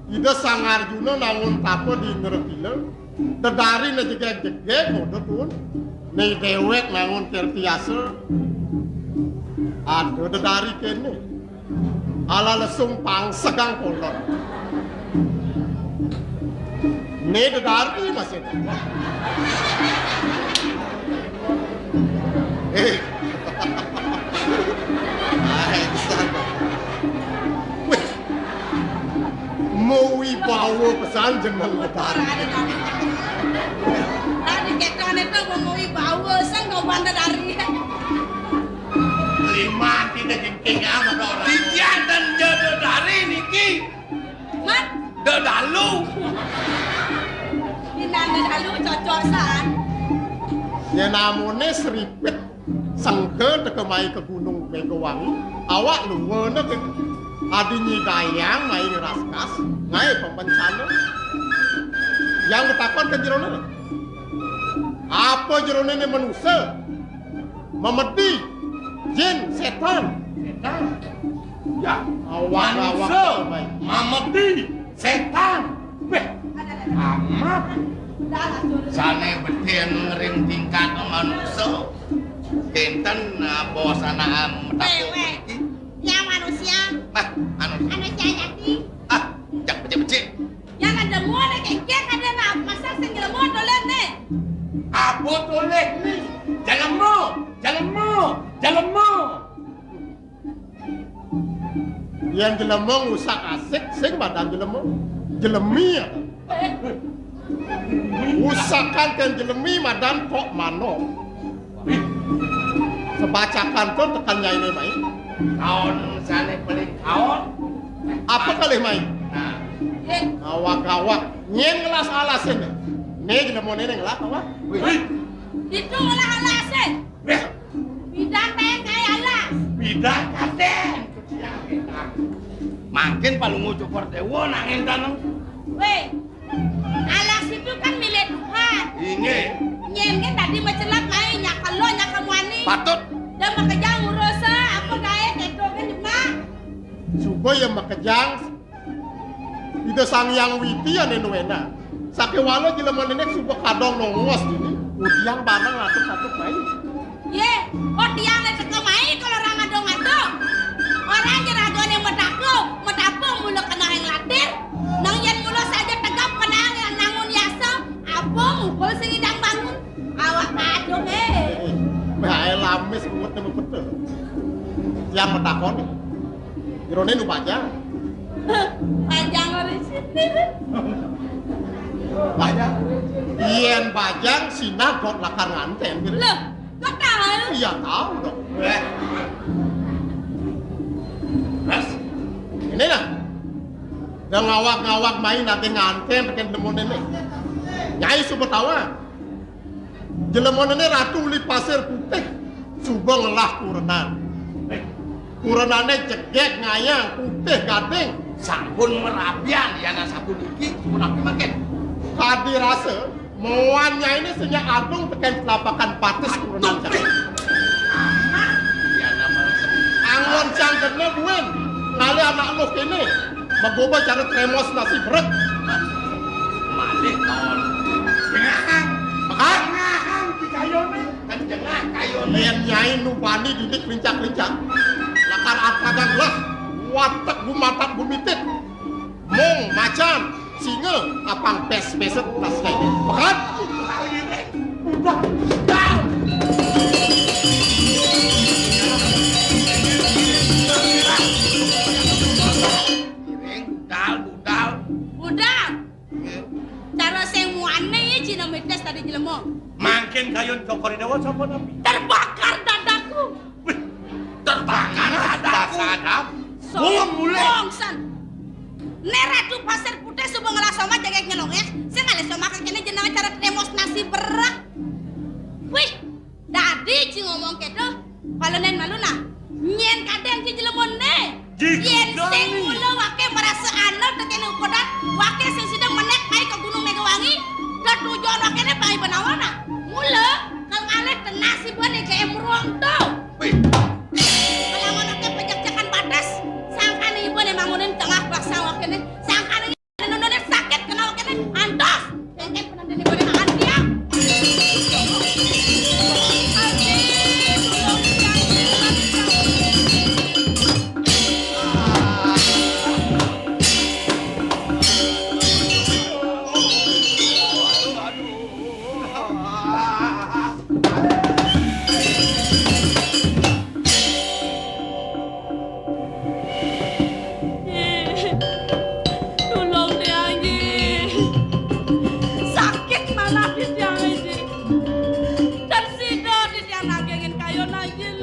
Tidak sang Arjuna nangun tapo di nerekile. Dedari na jegek-jegek ngono pun. Nih dewek nangun tertiasa. Ada dedari kene. Ala lesung pangsegang kolot. Nih dedari masih ada. Mau wibawa pesan jeneng dedari. Tadi kekan itu mau wibawa sang kau bandar dari. Lima tidak jengking apa orang. Titian dan jodoh dari niki. Mat, Dedalu. dinanda dalu cocosan. Ya namune seripit sengke tekemai ke Gunung Megawangi. Awak luwene ke adinyi dayang mai raskas, ngai pembencana. Yang ketakon ke jerone. Apa jerone ini manusia? Memedi, jin, setan. Setan. Ya, Awak-awak manusia, baik. mamedi, setan. Beh, amat. Sane beten ngering tingkat manusia. Enten bos anak metapo iki. Ya manusia, manusia jadi. Jak becik-becik. Yang ada muat kek ada nak masak senggel muat dolen ne. Apa toleh ni? Jangan mau. Yang jelemong usak asik, sing badan jelemong. Jelemi ya. Usakan kan jelemi madan kok mano. Sebacakan tuh tekan nyai ini mai. Kaon sane paling kaon. Apa kali mai? Nah, Awak-awak nyen ngelas alasin. Nih jelemong ini ngelas awak. Itu olah alasan. beh, Bidang teh kayak alas. bidak kaden. Makin paling ngucuk perdewo nangin taneng. Weh, alas itu kan milik Tuhan. Inge, Nyen kan tadi mecelak main nyakal lo nyakal muani. patut. Dan makejang urusa apa gaya keto kan cuma. Sugo yang makejang. Ida sang yang witi ya nenuena. Sake walo jelemong ini sugo kadong nongos ini. Udiang barang satu mai. Ye, oh tiang le teko main kalau orang adong-adong. Orang jeragone medapung mulu kena yang latir. Nang yen mulu saja tegap kena yang nangun yasa. Apa mukul sing idang bangun. Awak adong Bahaya lamis buat nemu betul. Yang metakon nih. Irone nu baca. Panjang dari sini. Bajang. Ien bajang sina got lakar nganten. Loh, kok tahu? Iya tahu dong. Ras, Ini lah. Dan ngawak-ngawak main nanti nganten tekan demon ini. Nyai subuh tawa. Jelemon ini ratu li pasir putih. Subuh ngelah kurenan. Kurenannya jegek ngayang putih gading. sampun merabian ya na sabun iki sabun api makin. Kadi rasa moannya ini sejak agung tekan telapakan patis kurenan cang. Ya nama Angon cang kena buen. Ngali anak lu kini. Magoba cara tremos nasi berat. malik kawan. Jengahang. Jengahang di kayone. Kan jengah kayone. Yen nyai nubani didik lincak-lincak. Lakar atagang gelas. Watak gumatak gumitit. Mong macan. Singa apang pes-peset nas kayak Makan. Udah. Dah. Budal. Udah. Cara sing muane ya Cina Medes tadi jelemo. Mangkin kayun cokori dewa sapa nabi. Terbakar dadaku. Terbakar ada. Bong mulai. Neratu pasir putih subuh ngelasoma jagek nyelongek. Saya ngalih sama kekene jenama cara tremos nasi berak. Wih, tadi Ci ngomong kedo. Kalau nen maluna, nyen kadang Ci jelemon ne. Yen sing mula wake merasa anak tekene ukodan, wake sing sedang menek mai ke Gunung Megawangi. Dot tujuan wakene bayi benawana. Mula kalau alih tenang si buan ke emruang tuh. Wih, Kalau ngono ke pejak-jakan batas, sangkane ibu ne bangunin tengah baksa wakene, sangkane nonone sakit kena wakene antos. Kengken penanti ibu ne antia. Tolong dia Haji. Sakit malah di tiang Haji. Dan sido di tiang lagi ingin kayu Haji.